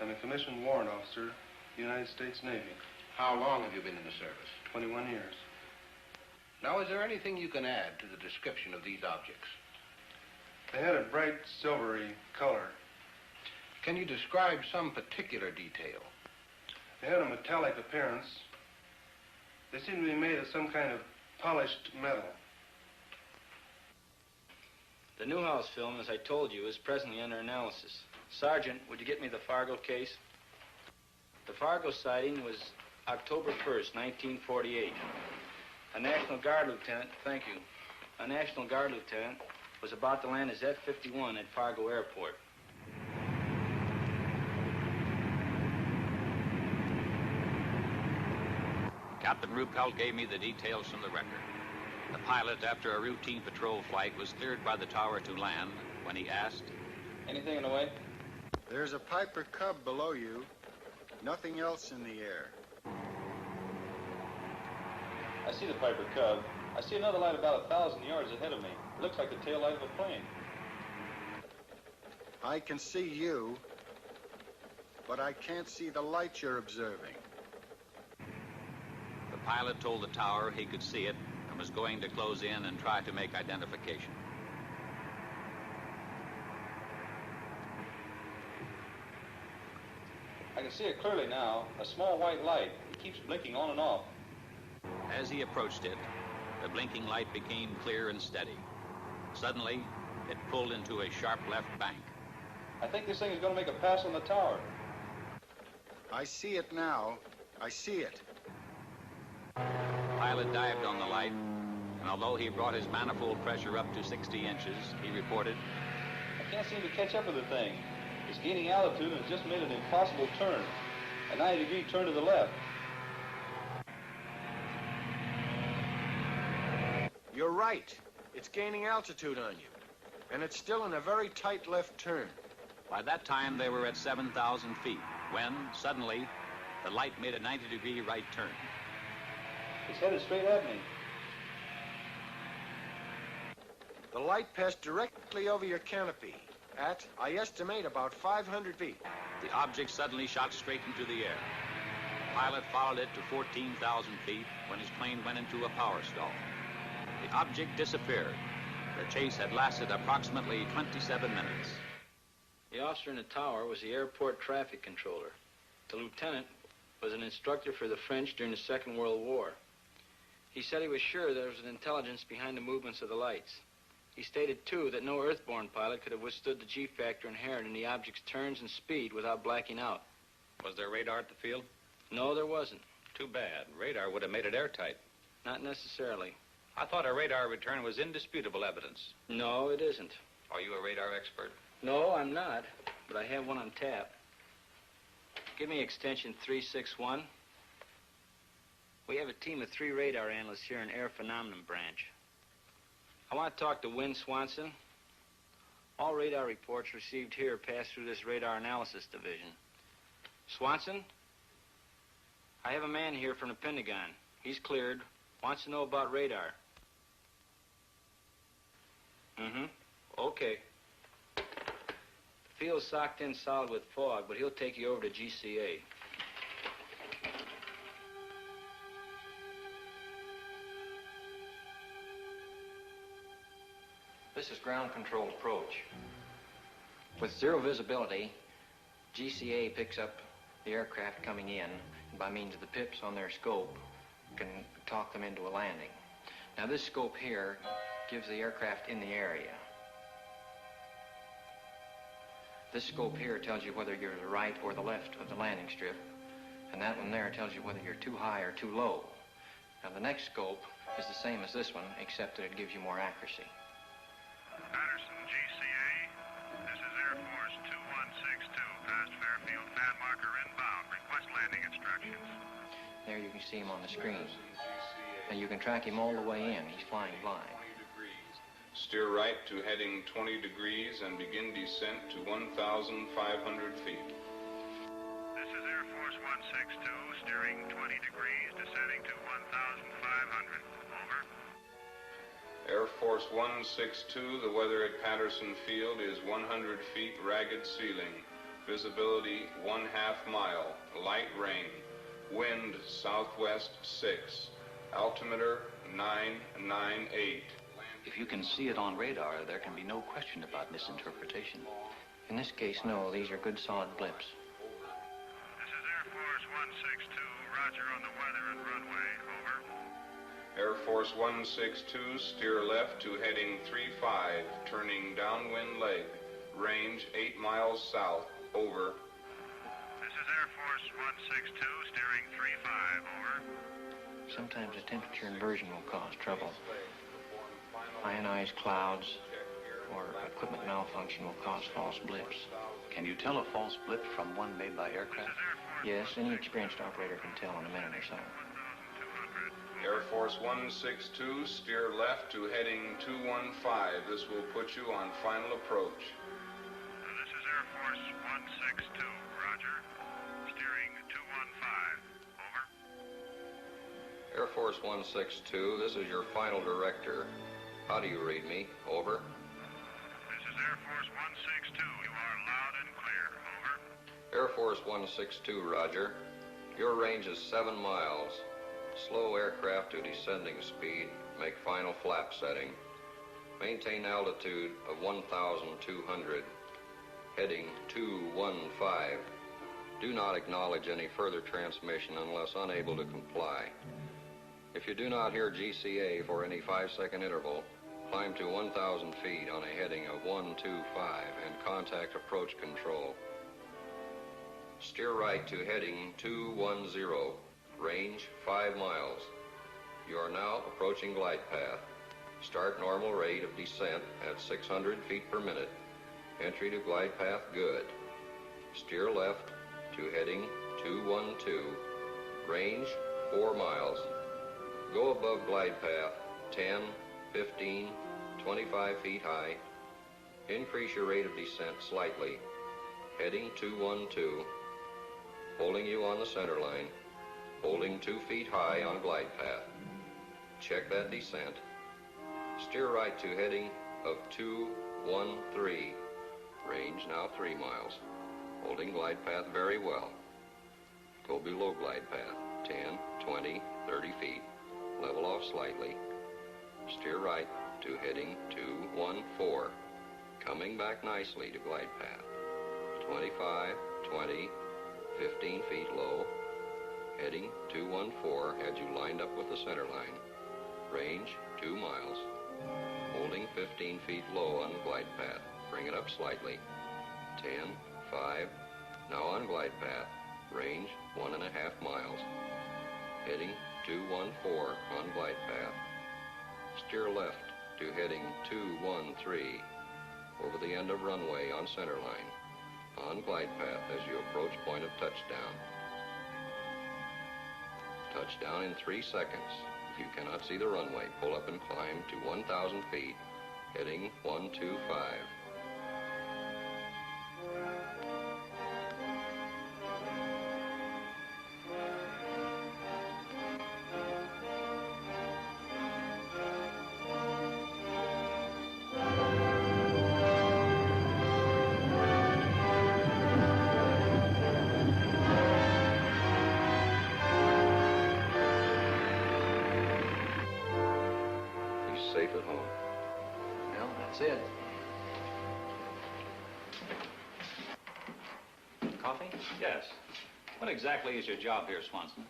I'm a commissioned warrant officer, United States Navy. How long have you been in the service? 21 years. Now, is there anything you can add to the description of these objects? They had a bright silvery color. Can you describe some particular detail? They had a metallic appearance. They seemed to be made of some kind of polished metal. The Newhouse film, as I told you, is presently under analysis. Sergeant, would you get me the Fargo case? The Fargo sighting was October 1st, 1948. A National Guard lieutenant, thank you, a National Guard lieutenant was about to land his F-51 at Fargo Airport. Captain Ruppelt gave me the details from the record. The pilot, after a routine patrol flight, was cleared by the tower to land when he asked, "Anything in the way?" There's a Piper Cub below you. Nothing else in the air. I see the Piper Cub. I see another light about 1,000 yards ahead of me. It looks like the tail light of a plane. I can see you, but I can't see the light you're observing. The pilot told the tower he could see it and was going to close in and try to make identification. I can see it clearly now. A small white light. It keeps blinking on and off. As he approached it, the blinking light became clear and steady. Suddenly, it pulled into a sharp left bank. I think this thing is going to make a pass on the tower. I see it now. I see it. The pilot dived on the light And although he brought his manifold pressure up to 60 inches, he reported, I can't seem to catch up with the thing. It's gaining altitude and has just made an impossible turn. A 90-degree turn to the left. You're right. It's gaining altitude on you. And it's still in a very tight left turn. By that time, they were at 7,000 feet, when, suddenly, the light made a 90-degree right turn. It's headed straight at me. The light passed directly over your canopy at, I estimate, about 500 feet. The object suddenly shot straight into the air. The pilot followed it to 14,000 feet when his plane went into a power stall. The object disappeared. The chase had lasted approximately 27 minutes. The officer in the tower was the airport traffic controller. The lieutenant was an instructor for the French during the Second World War. He said he was sure there was an intelligence behind the movements of the lights. He stated, too, that no earthborn pilot could have withstood the G-factor inherent in the object's turns and speed without blacking out. Was there radar at the field? No, there wasn't. Too bad. Radar would have made it airtight. Not necessarily. I thought a radar return was indisputable evidence. No, it isn't. Are you a radar expert? No, I'm not, but I have one on tap. Give me extension 361. We have a team of 3 radar analysts here in Air Phenomenon Branch. I want to talk to Win Swanson. All radar reports received here pass through this radar analysis division. Swanson? I have a man here from the Pentagon. He's cleared. Wants to know about radar. Okay. The field's socked in solid with fog, but he'll take you over to GCA. This is ground control approach. With zero visibility, GCA picks up the aircraft coming in, and by means of the pips on their scope, can talk them into a landing. Now this scope here gives the aircraft in the area. This scope here tells you whether you're to the right or the left of the landing strip, and that one there tells you whether you're too high or too low. Now the next scope is the same as this one, except that it gives you more accuracy. Patterson, GCA. This is Air Force 2162, past Fairfield, fan marker inbound. Request landing instructions. There you can see him on the screen. And you can track him all the way in. He's flying blind. Steer right to heading 20 degrees and begin descent to 1,500 feet. This is Air Force 162, steering 20 degrees, descending to 1,500. Over. Air Force 162, the weather at Patterson Field is 100 feet ragged ceiling. Visibility 1/2 mile. Light rain. Wind southwest 6. Altimeter 998. If you can see it on radar, there can be no question about misinterpretation. In this case, no. These are good, solid blips. This is Air Force 162, roger on the weather and runway. Over. Air Force 162, steer left to heading 35, turning downwind leg. Range 8 miles south. Over. This is Air Force 162, steering 35. Over. Sometimes a temperature inversion will cause trouble. Ionized clouds or equipment malfunction will cause false blips. Can you tell a false blip from one made by aircraft? Yes, any experienced operator can tell in a minute or so. Air Force 162, steer left to heading 215. This will put you on final approach. This is Air Force 162, roger. Steering 215. Over. Air Force 162, this is your final director. How do you read me? Over. This is Air Force 162. You are loud and clear. Over. Air Force 162, roger. Your range is 7 miles. Slow aircraft to descending speed. Make final flap setting. Maintain altitude of 1,200. Heading 215. Do not acknowledge any further transmission unless unable to comply. If you do not hear GCA for any 5-second interval, climb to 1,000 feet on a heading of 125 and contact approach control. Steer right to heading 210, range 5 miles. You are now approaching glide path. Start normal rate of descent at 600 feet per minute. Entry to glide path good. Steer left to heading 212. Range 4 miles. Go above glide path 10, 15, 25 feet high. Increase your rate of descent slightly. Heading 212. Holding you on the center line. Holding 2 feet high on glide path. Check that descent. Steer right to heading of 213. Range now 3 miles. Holding glide path very well. Go below glide path 10, 20, 30 feet. Level off slightly. Steer right to heading 214. Coming back nicely to glide path. 25, 20, 15 feet low. Heading 214 had you lined up with the center line. Range 2 miles. Holding 15 feet low on glide path. Bring it up slightly. 10, 5. Now on glide path. Range 1.5 miles. Heading 214 on glide path. Steer left to heading 213 over the end of runway on center line. On glide path as you approach point of touchdown. Touchdown in 3 seconds. If you cannot see the runway, pull up and climb to 1,000 feet, heading 125. Safe at home. Well, that's it. Coffee? Yes. What exactly is your job here, Swanson?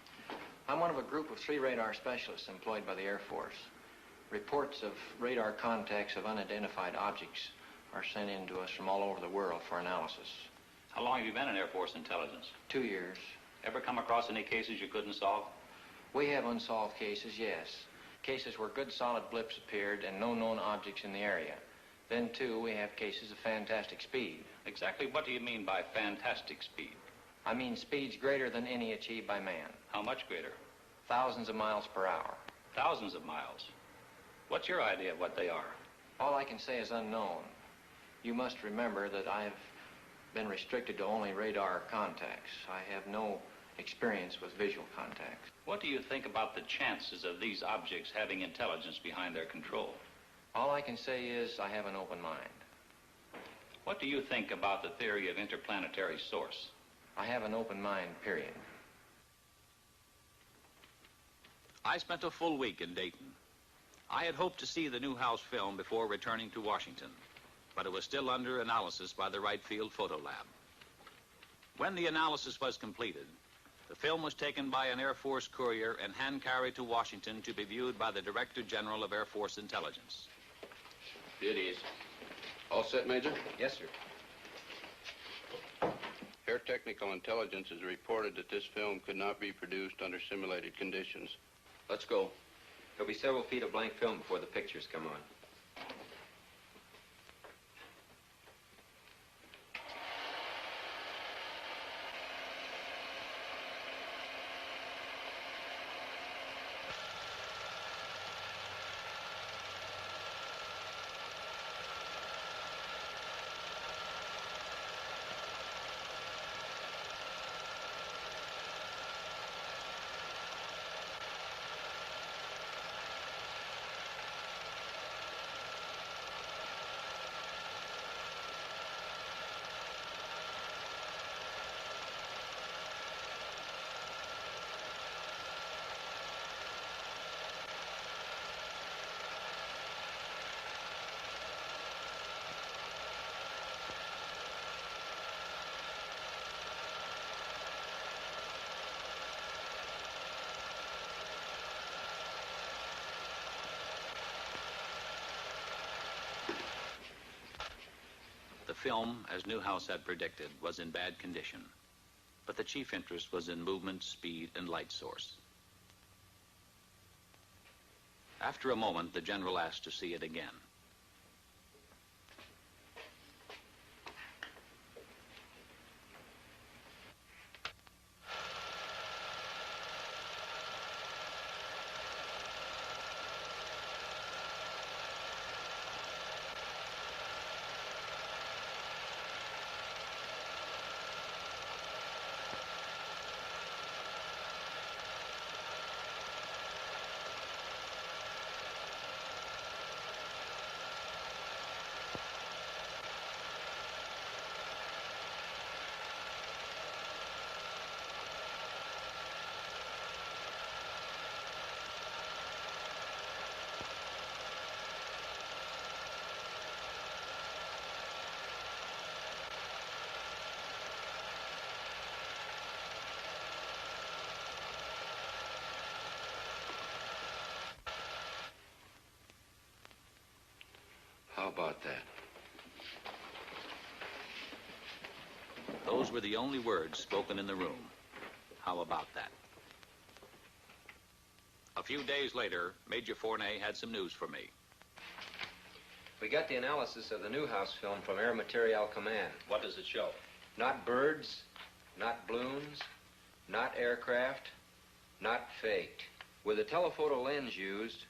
I'm one of a group of 3 radar specialists employed by the Air Force. Reports of radar contacts of unidentified objects are sent in to us from all over the world for analysis. How long have you been in Air Force intelligence? 2 years. Ever come across any cases you couldn't solve? We have unsolved cases, yes. Cases where good solid blips appeared and no known objects in the area. Then, too, we have cases of fantastic speed. Exactly what do you mean by fantastic speed? I mean speeds greater than any achieved by man. How much greater? Thousands of miles per hour. Thousands of miles. What's your idea of what they are? All I can say is unknown. You must remember that I've been restricted to only radar contacts. I have no experience with visual contacts. What do you think about the chances of these objects having intelligence behind their control? All I can say is I have an open mind. What do you think about the theory of interplanetary source? I have an open mind, period. I spent a full week in Dayton. I had hoped to see the Newhouse film before returning to Washington, but it was still under analysis by the Wright Field Photo Lab. When the analysis was completed, the film was taken by an Air Force courier and hand-carried to Washington to be viewed by the Director General of Air Force Intelligence. It is. All set, Major? Yes, sir. Air Technical Intelligence has reported that this film could not be produced under simulated conditions. Let's go. There'll be several feet of blank film before the pictures come on. The film, as Newhouse had predicted, was in bad condition, but the chief interest was in movement, speed, and light source. After a moment, the general asked to see it again. How about that? Those were the only words spoken in the room. How about that? A few days later, Major Fournay had some news for me. We got the analysis of the Newhouse film from Air Materiel Command. What does it show? Not birds, not balloons, not aircraft, not faked. With the telephoto lens used,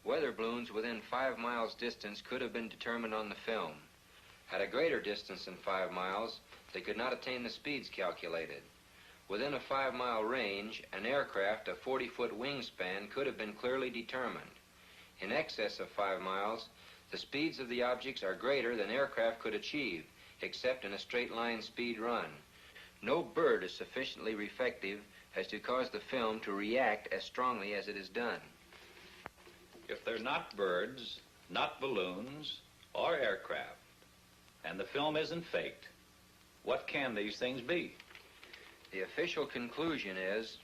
weather balloons within 5 miles distance could have been determined on the film. At a greater distance than 5 miles, they could not attain the speeds calculated. Within a 5-mile range, an aircraft of 40-foot wingspan could have been clearly determined. In excess of 5 miles, the speeds of the objects are greater than aircraft could achieve, except in a straight-line speed run. No bird is sufficiently reflective as to cause the film to react as strongly as it is done. If they're not birds, not balloons, or aircraft, and the film isn't faked, what can these things be? The official conclusion is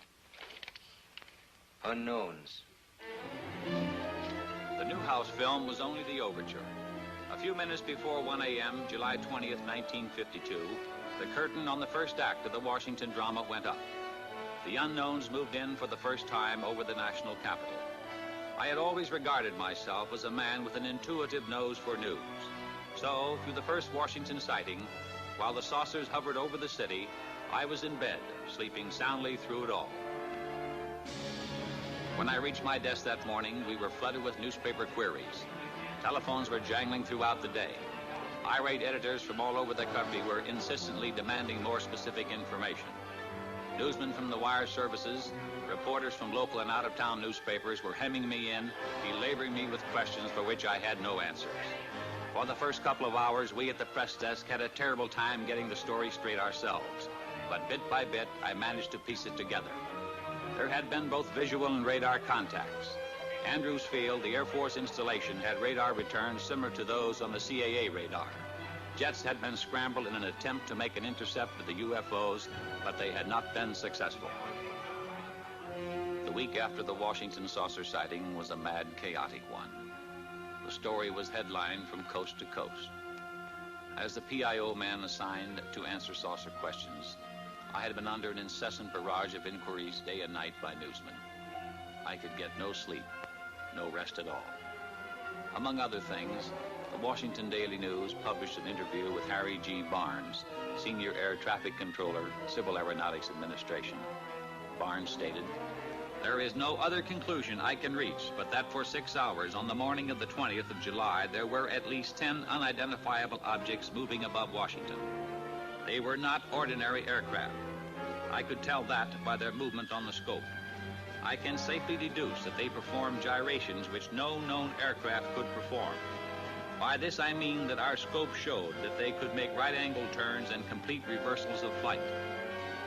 unknowns. The Newhouse film was only the overture. A few minutes before 1 a.m., July 20th, 1952, the curtain on the first act of the Washington drama went up. The unknowns moved in for the first time over the national capital. I had always regarded myself as a man with an intuitive nose for news. So, through the first Washington sighting, while the saucers hovered over the city, I was in bed, sleeping soundly through it all. When I reached my desk that morning, we were flooded with newspaper queries. Telephones were jangling throughout the day. Irate editors from all over the country were insistently demanding more specific information. Newsmen from the wire services, reporters from local and out-of-town newspapers were hemming me in, belaboring me with questions for which I had no answers. For the first couple of hours, we at the press desk had a terrible time getting the story straight ourselves. But bit by bit, I managed to piece it together. There had been both visual and radar contacts. Andrews Field, the Air Force installation, had radar returns similar to those on the CAA radar. Jets had been scrambled in an attempt to make an intercept of the UFOs, but they had not been successful. The week after the Washington saucer sighting was a mad, chaotic one. The story was headlined from coast to coast. As the PIO man assigned to answer saucer questions, I had been under an incessant barrage of inquiries day and night by newsmen. I could get no sleep, no rest at all. Among other things, the Washington Daily News published an interview with Harry G. Barnes, Senior Air Traffic Controller, Civil Aeronautics Administration. Barnes stated, "There is no other conclusion I can reach but that for 6 hours on the morning of the 20th of July, there were at least 10 unidentifiable objects moving above Washington. They were not ordinary aircraft. I could tell that by their movement on the scope. I can safely deduce that they performed gyrations which no known aircraft could perform. By this I mean that our scope showed that they could make right-angle turns and complete reversals of flight.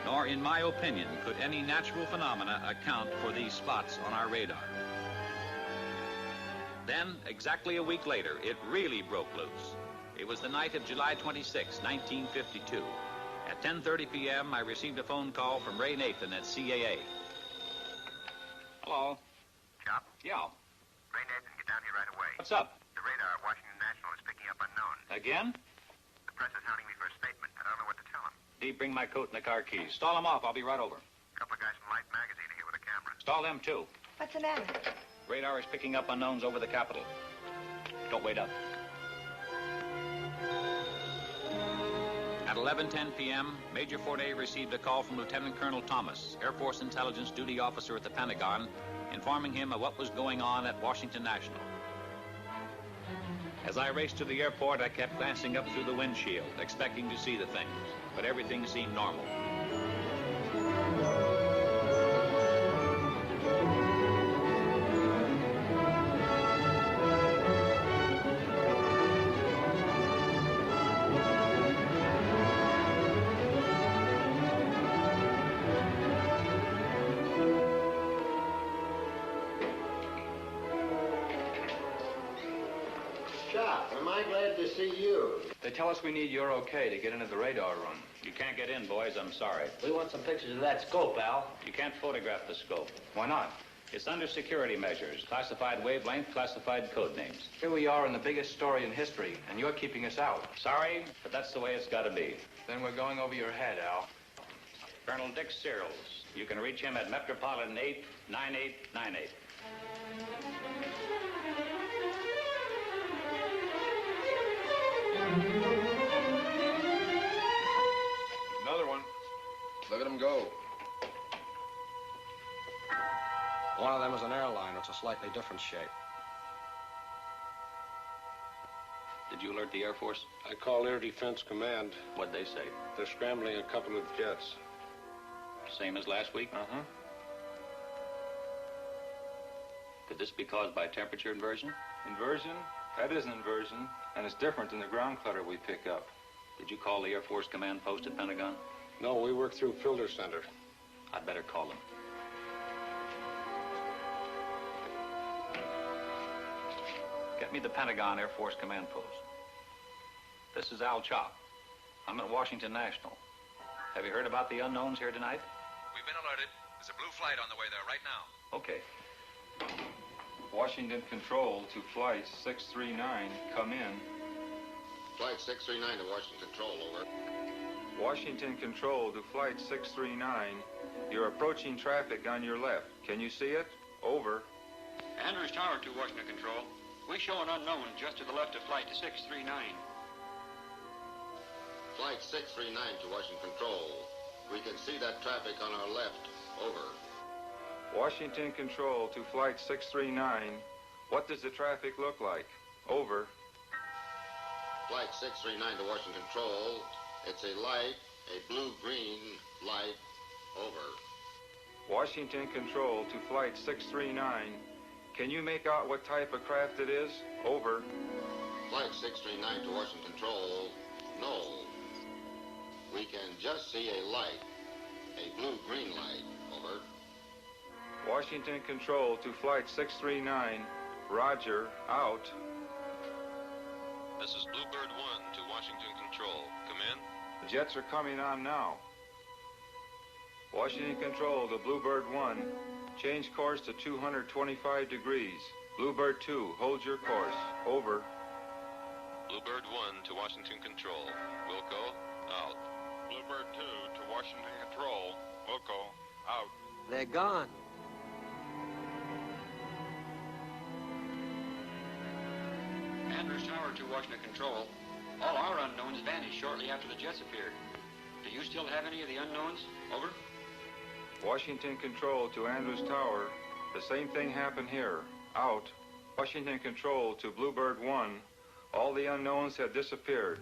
Nor, in my opinion, could any natural phenomena account for these spots on our radar." Then, exactly a week later, it really broke loose. It was the night of July 26, 1952. At 10:30 p.m., I received a phone call from Ray Nathan at CAA. Hello. Chop? Yeah. Ray Nathan, get down here right away. What's up? The radar at Washington National is picking up unknowns. Again? The press is hounding me for a statement. I don't know what to tell them. Dee, bring my coat and the car keys. Stall them off. I'll be right over. A couple of guys from Life magazine are here with a camera. Stall them, too. What's the matter? Radar is picking up unknowns over the capital. Don't wait up. At 11:10 p.m., Major Forte received a call from Lieutenant Colonel Thomas, Air Force Intelligence Duty Officer at the Pentagon, informing him of what was going on at Washington National. As I raced to the airport, I kept glancing up through the windshield, expecting to see the things, but everything seemed normal. Am I glad to see you? They tell us we need your okay to get into the radar room. You can't get in, boys. I'm sorry. We want some pictures of that scope, Al. You can't photograph the scope. Why not? It's under security measures. Classified wavelength, classified code names. Here we are in the biggest story in history, and you're keeping us out. Sorry, but that's the way it's got to be. Then we're going over your head, Al. Colonel Dick Searles. You can reach him at Metropolitan 89898. Another one. Look at him go. One of them is an airliner. It's a slightly different shape. Did you alert the Air Force? I called Air Defense Command. What'd they say? They're scrambling a couple of jets. Same as last week? Uh-huh. Could this be caused by temperature inversion? Inversion? That isn't inversion, and it's different than the ground clutter we pick up. Did you call the Air Force Command Post at Pentagon? No, we work through Filter Center. I'd better call them. Get me the Pentagon Air Force Command Post. This is Al Chop. I'm at Washington National. Have you heard about the unknowns here tonight? We've been alerted. There's a blue flight on the way there right now. Okay. Washington Control to Flight 639, come in. Flight 639 to Washington Control, over. Washington Control to Flight 639. You're approaching traffic on your left. Can you see it? Over. Andrews Tower to Washington Control. We show an unknown just to the left of Flight 639. Flight 639 to Washington Control. We can see that traffic on our left, over. Washington Control to Flight 639. What does the traffic look like? Over. Flight 639 to Washington Control. It's a light, a blue-green light, over. Washington Control to Flight 639. Can you make out what type of craft it is? Over. Flight 639 to Washington Control. No. We can just see a light, a blue-green light, over. Washington Control to Flight 639. Roger, out. This is Bluebird 1 to Washington Control. Come in. The jets are coming on now. Washington Control to Bluebird 1. Change course to 225 degrees. Bluebird 2, hold your course. Over. Bluebird 1 to Washington Control. Wilco, out. Bluebird 2 to Washington Control. Wilco, out. They're gone. Andrews Tower to Washington Control. All our unknowns vanished shortly after the jets appeared. Do you still have any of the unknowns? Over. Washington Control to Andrews Tower. The same thing happened here. Out. Washington Control to Bluebird 1. All the unknowns have disappeared.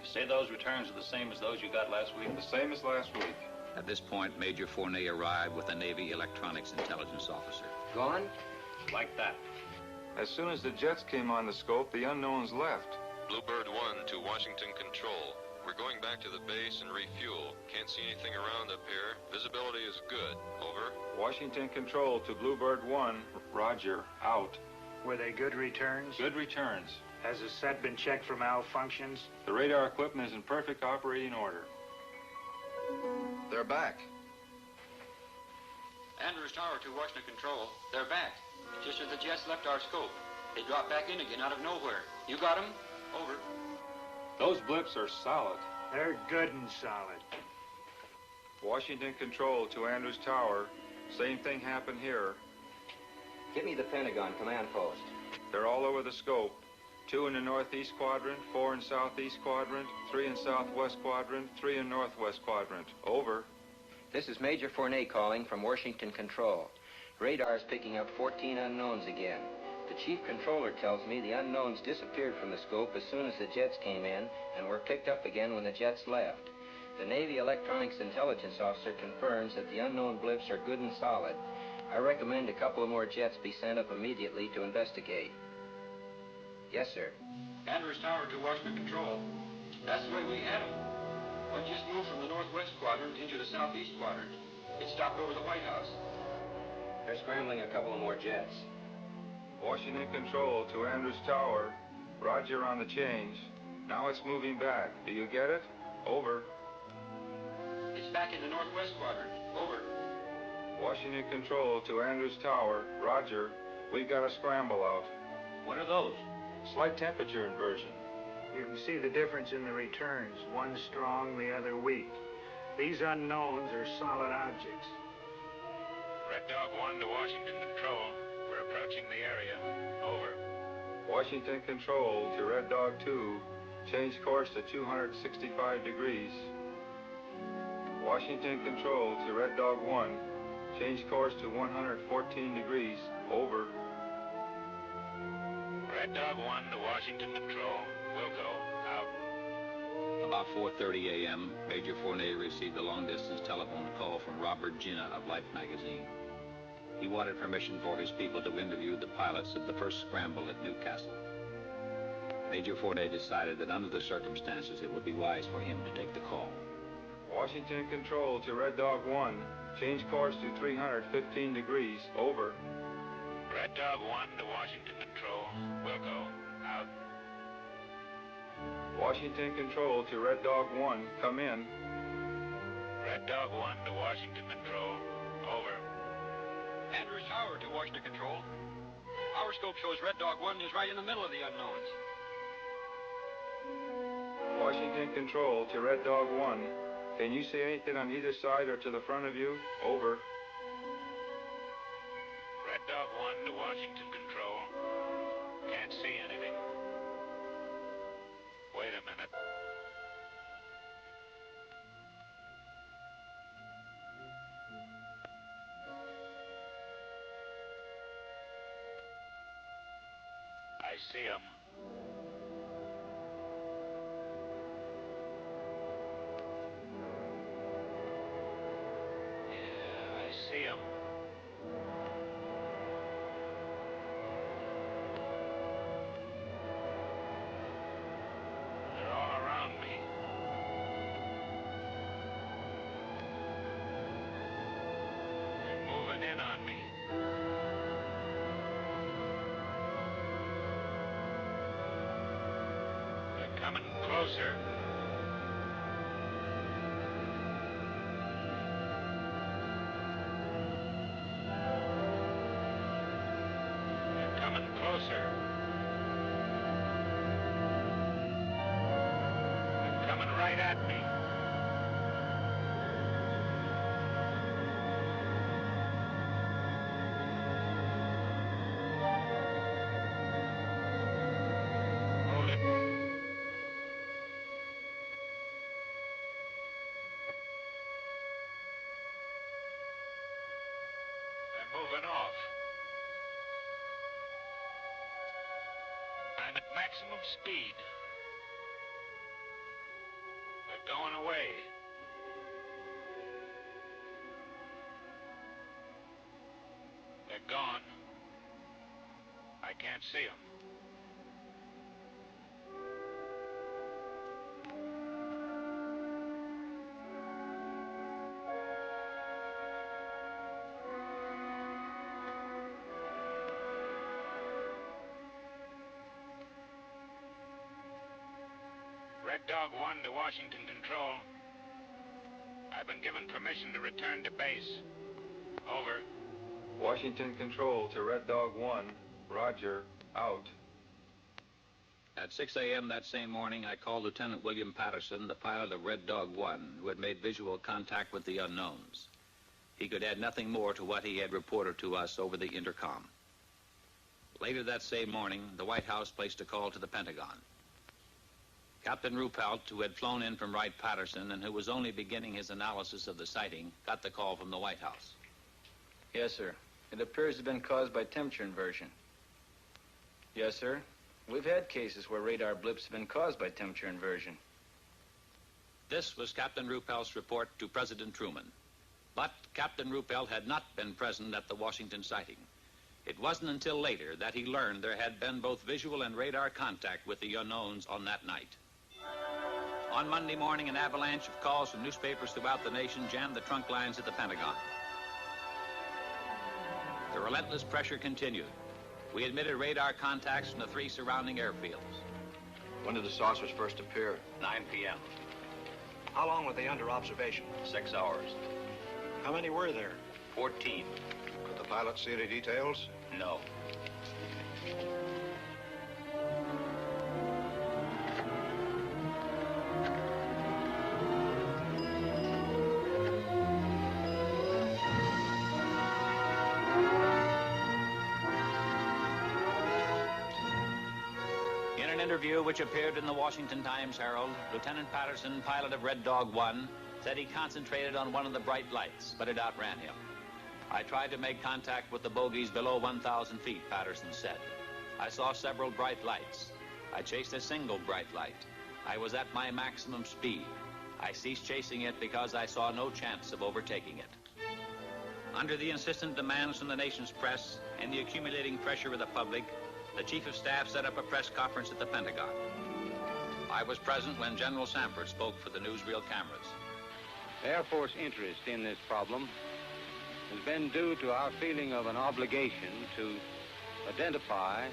You say those returns are the same as those you got last week? The same as last week. At this point, Major Fournet arrived with a Navy electronics intelligence officer. Gone? Like that. As soon as the jets came on the scope, the unknowns left. Bluebird 1 to Washington Control. We're going back to the base and refuel. Can't see anything around up here. Visibility is good. Over. Washington Control to Bluebird 1. Roger. Out. Were they good returns? Good returns. Has the set been checked for malfunctions? The radar equipment is in perfect operating order. They're back. Andrews Tower to Washington Control. They're back. Just as the jets left our scope. They dropped back in again out of nowhere. You got them? Over. Those blips are solid. They're good and solid. Washington Control to Andrews Tower. Same thing happened here. Get me the Pentagon command post. They're all over the scope. 2 in the northeast quadrant, 4 in southeast quadrant, 3 in southwest quadrant, 3 in northwest quadrant. Over. This is Major Fournet calling from Washington Control. Radar is picking up 14 unknowns again. The chief controller tells me the unknowns disappeared from the scope as soon as the jets came in and were picked up again when the jets left. The Navy Electronics Intelligence Officer confirms that the unknown blips are good and solid. I recommend a couple of more jets be sent up immediately to investigate. Yes, sir. Andrews Tower to Washington Control. That's the way we had them. One just moved from the northwest quadrant into the southeast quadrant. It stopped over the White House. They're scrambling a couple of more jets. Washington Control to Andrews Tower. Roger on the change. Now it's moving back. Do you get it? Over. It's back in the northwest quadrant. Over. Washington Control to Andrews Tower. Roger. We've got a scramble out. What are those? Slight temperature inversion. You can see the difference in the returns. One strong, the other weak. These unknowns are solid objects. Red Dog 1 to Washington Control. We're approaching the area. Over. Washington Control to Red Dog 2. Change course to 265 degrees. Washington Control to Red Dog 1. Change course to 114 degrees. Over. Red Dog 1 to Washington Control. We'll go. Out. About 4:30 a.m., Major Fournet received a long-distance telephone call from Robert Ginnah of Life magazine. He wanted permission for his people to interview the pilots of the first scramble at Newcastle. Major Fournet decided that under the circumstances it would be wise for him to take the call. Washington Control to Red Dog 1. Change course to 315 degrees. Over. Red Dog 1 to Washington Control. We'll go. Out. Washington Control to Red Dog 1. Come in. Red Dog 1 to Washington Control. Over. Andrews Tower to Washington Control. Our scope shows Red Dog 1 is right in the middle of the unknowns. Washington Control to Red Dog 1. Can you see anything on either side or to the front of you? Over. Red Dog 1 to Washington Control. Can't see anything. Wait a minute. I see him. Yeah, I see him. They're all around me. They're moving in on me. They're coming closer. They're coming closer. They're coming right at me. Hold it. They're moving off. I'm at maximum speed. They're going away. They're gone. I can't see them. Red Dog 1 to Washington Control. I've been given permission to return to base. Over. Washington Control to Red Dog 1. Roger. Out. At 6 a.m. that same morning, I called Lieutenant William Patterson, the pilot of Red Dog 1, who had made visual contact with the unknowns. He could add nothing more to what he had reported to us over the intercom. Later that same morning, the White House placed a call to the Pentagon. Captain Ruppelt, who had flown in from Wright-Patterson and who was only beginning his analysis of the sighting, got the call from the White House. Yes, sir. It appears to have been caused by temperature inversion. Yes, sir. We've had cases where radar blips have been caused by temperature inversion. This was Captain Ruppelt's report to President Truman. But Captain Ruppelt had not been present at the Washington sighting. It wasn't until later that he learned there had been both visual and radar contact with the unknowns on that night. On Monday morning, an avalanche of calls from newspapers throughout the nation jammed the trunk lines at the Pentagon. The relentless pressure continued. We admitted radar contacts from the 3 surrounding airfields. When did the saucers first appear? 9 p.m. How long were they under observation? 6 hours. How many were there? 14. Could the pilot see any details? No. In an interview which appeared in the Washington Times-Herald, Lieutenant Patterson, pilot of Red Dog 1, said he concentrated on one of the bright lights, but it outran him. I tried to make contact with the bogies below 1,000 feet, Patterson said. I saw several bright lights. I chased a single bright light. I was at my maximum speed. I ceased chasing it because I saw no chance of overtaking it. Under the insistent demands from the nation's press and the accumulating pressure of the public, the Chief of Staff set up a press conference at the Pentagon. I was present when General Sanford spoke for the newsreel cameras. Air Force interest in this problem has been due to our feeling of an obligation to identify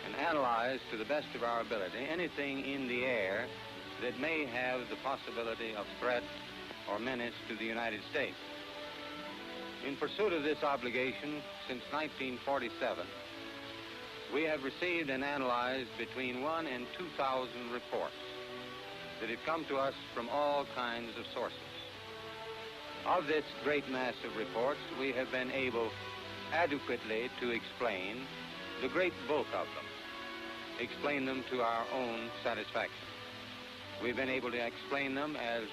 and analyze to the best of our ability anything in the air that may have the possibility of threat or menace to the United States. In pursuit of this obligation, since 1947, we have received and analyzed between 1,000 and 2,000 reports that have come to us from all kinds of sources. Of this great mass of reports, we have been able adequately to explain the great bulk of them, explain them to our own satisfaction. We've been able to explain them as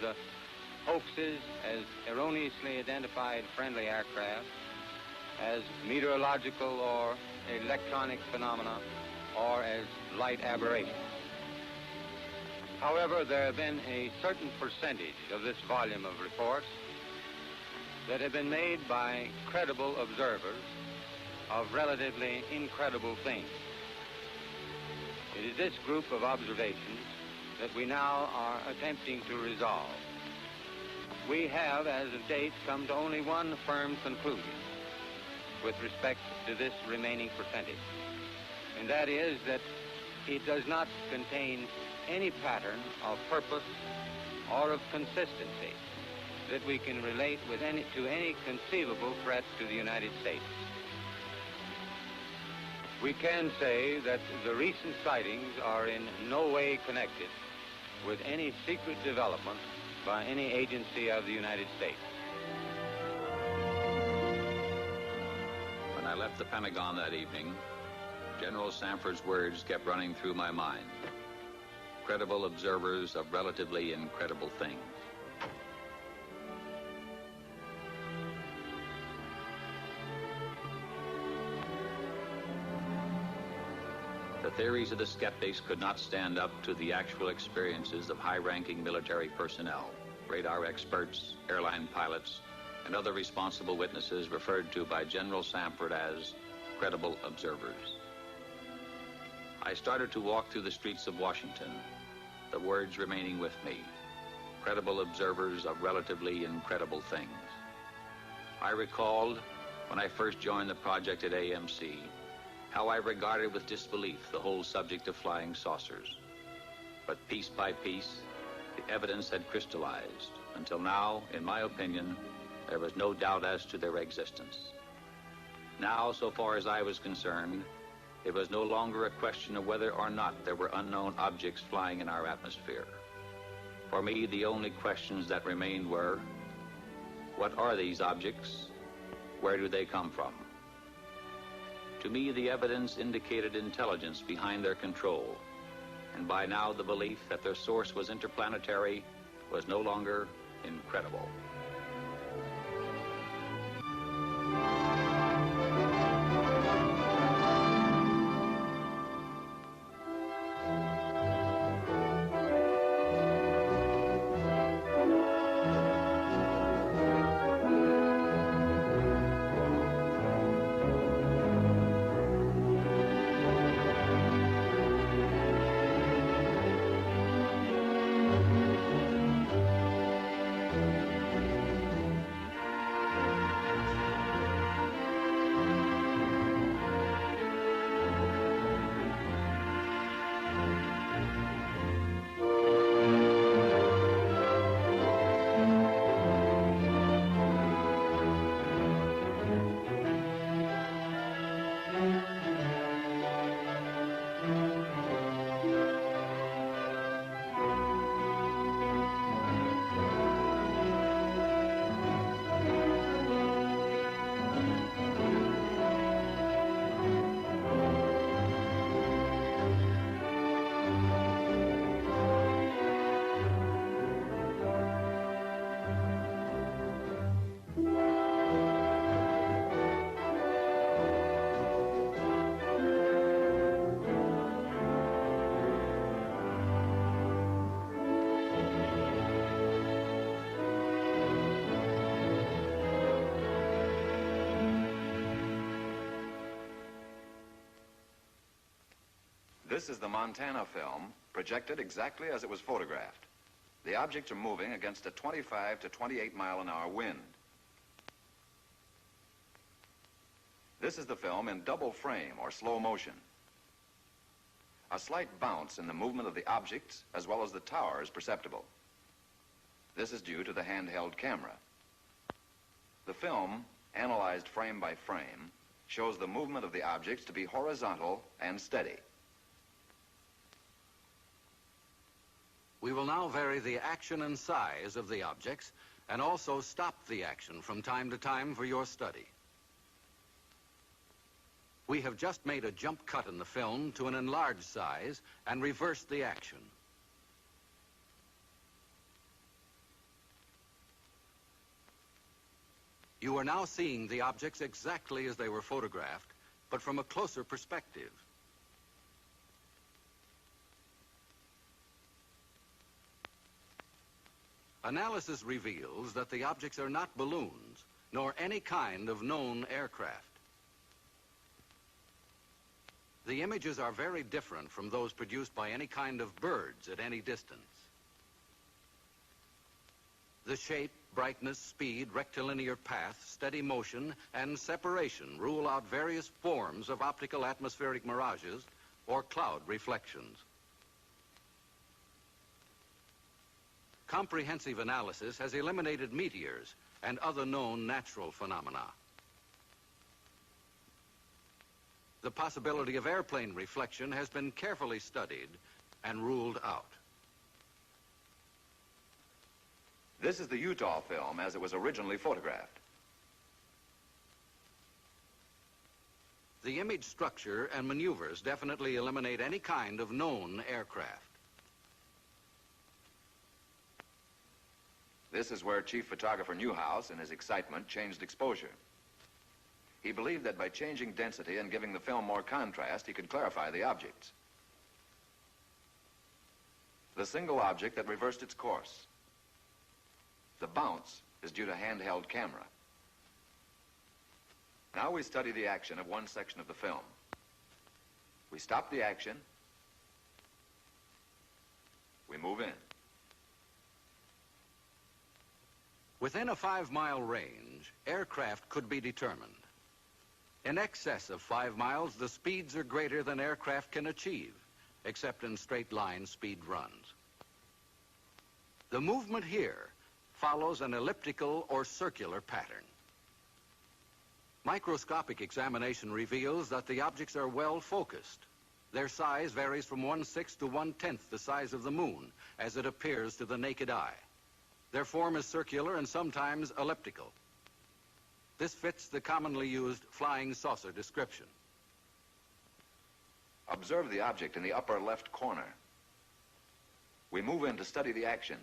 hoaxes, as erroneously identified friendly aircraft, as meteorological or electronic phenomena, or as light aberrations. However, there have been a certain percentage of this volume of reports that have been made by credible observers of relatively incredible things. It is this group of observations that we now are attempting to resolve. We have, as of date, come to only one firm conclusion with respect to this remaining percentage, and that is that it does not contain any pattern of purpose or of consistency that we can relate with to any conceivable threat to the United States. We can say that the recent sightings are in no way connected with any secret development by any agency of the United States. When I left the Pentagon that evening, General Sanford's words kept running through my mind. Credible observers of relatively incredible things. The theories of the skeptics could not stand up to the actual experiences of high-ranking military personnel, radar experts, airline pilots, and other responsible witnesses referred to by General Sanford as credible observers. I started to walk through the streets of Washington, the words remaining with me, credible observers of relatively incredible things. I recalled, when I first joined the project at AMC, how I regarded with disbelief the whole subject of flying saucers. But piece by piece, the evidence had crystallized, until now, in my opinion, there was no doubt as to their existence. Now, so far as I was concerned, it was no longer a question of whether or not there were unknown objects flying in our atmosphere. For me, the only questions that remained were, what are these objects? Where do they come from? To me, the evidence indicated intelligence behind their control, and by now the belief that their source was interplanetary was no longer incredible. This is the Montana film, projected exactly as it was photographed. The objects are moving against a 25 to 28 mile an hour wind. This is the film in double frame or slow motion. A slight bounce in the movement of the objects as well as the tower is perceptible. This is due to the handheld camera. The film, analyzed frame by frame, shows the movement of the objects to be horizontal and steady. We will now vary the action and size of the objects and also stop the action from time to time for your study. We have just made a jump cut in the film to an enlarged size and reversed the action. You are now seeing the objects exactly as they were photographed, but from a closer perspective. Analysis reveals that the objects are not balloons, nor any kind of known aircraft. The images are very different from those produced by any kind of birds at any distance. The shape, brightness, speed, rectilinear path, steady motion, and separation rule out various forms of optical atmospheric mirages or cloud reflections. Comprehensive analysis has eliminated meteors and other known natural phenomena. The possibility of airplane reflection has been carefully studied and ruled out. This is the Utah film as it was originally photographed. The image structure and maneuvers definitely eliminate any kind of known aircraft. This is where Chief Photographer Newhouse, in his excitement, changed exposure. He believed that by changing density and giving the film more contrast, he could clarify the objects. The single object that reversed its course. The bounce is due to handheld camera. Now we study the action of one section of the film. We stop the action. We move in. Within a 5-mile range, aircraft could be determined. In excess of 5 miles, the speeds are greater than aircraft can achieve, except in straight-line speed runs. The movement here follows an elliptical or circular pattern. Microscopic examination reveals that the objects are well focused. Their size varies from 1/6 to 1/10 the size of the moon, as it appears to the naked eye. Their form is circular and sometimes elliptical. This fits the commonly used flying saucer description. Observe the object in the upper left corner. We move in to study the action.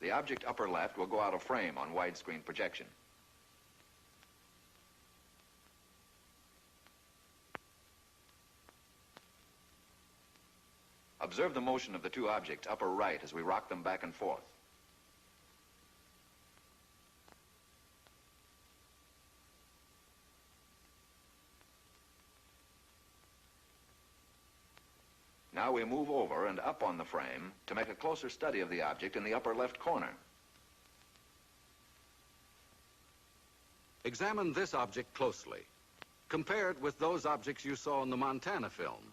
The object upper left will go out of frame on widescreen projection. Observe the motion of the two objects upper right as we rock them back and forth. Now we move over and up on the frame to make a closer study of the object in the upper left corner. Examine this object closely. Compare it with those objects you saw in the Montana film.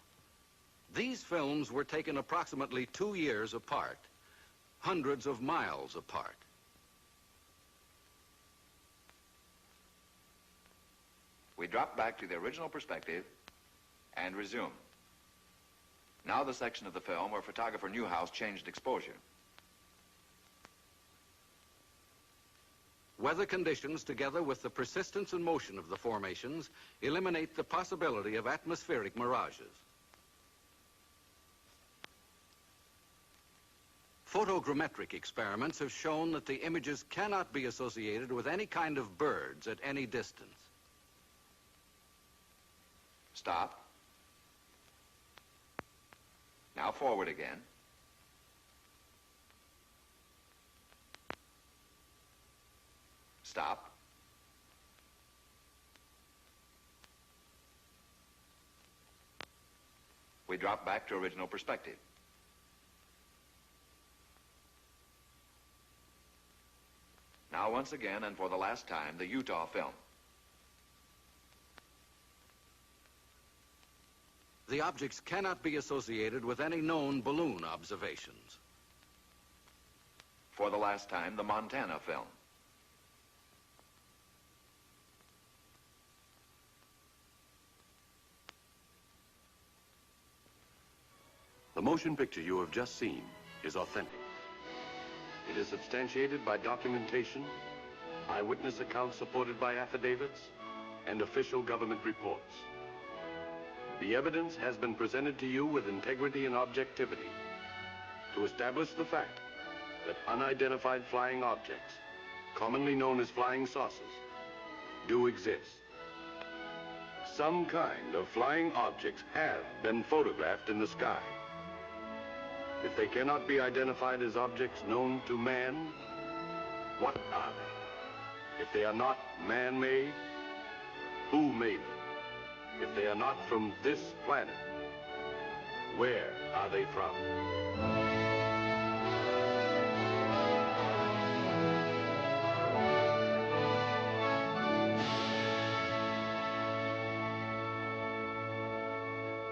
These films were taken approximately 2 years apart, hundreds of miles apart. We drop back to the original perspective and resume. Now the section of the film where photographer Newhouse changed exposure. Weather conditions, together with the persistence and motion of the formations, eliminate the possibility of atmospheric mirages. Photogrammetric experiments have shown that the images cannot be associated with any kind of birds at any distance. Stop. Now forward again. Stop. We drop back to original perspective. Now once again, and for the last time, the Utah film. The objects cannot be associated with any known balloon observations. For the last time, the Montana film. The motion picture you have just seen is authentic. It is substantiated by documentation, eyewitness accounts supported by affidavits, and official government reports. The evidence has been presented to you with integrity and objectivity to establish the fact that unidentified flying objects, commonly known as flying saucers, do exist. Some kind of flying objects have been photographed in the sky. If they cannot be identified as objects known to man, what are they? If they are not man-made, who made them? If they are not from this planet, where are they from?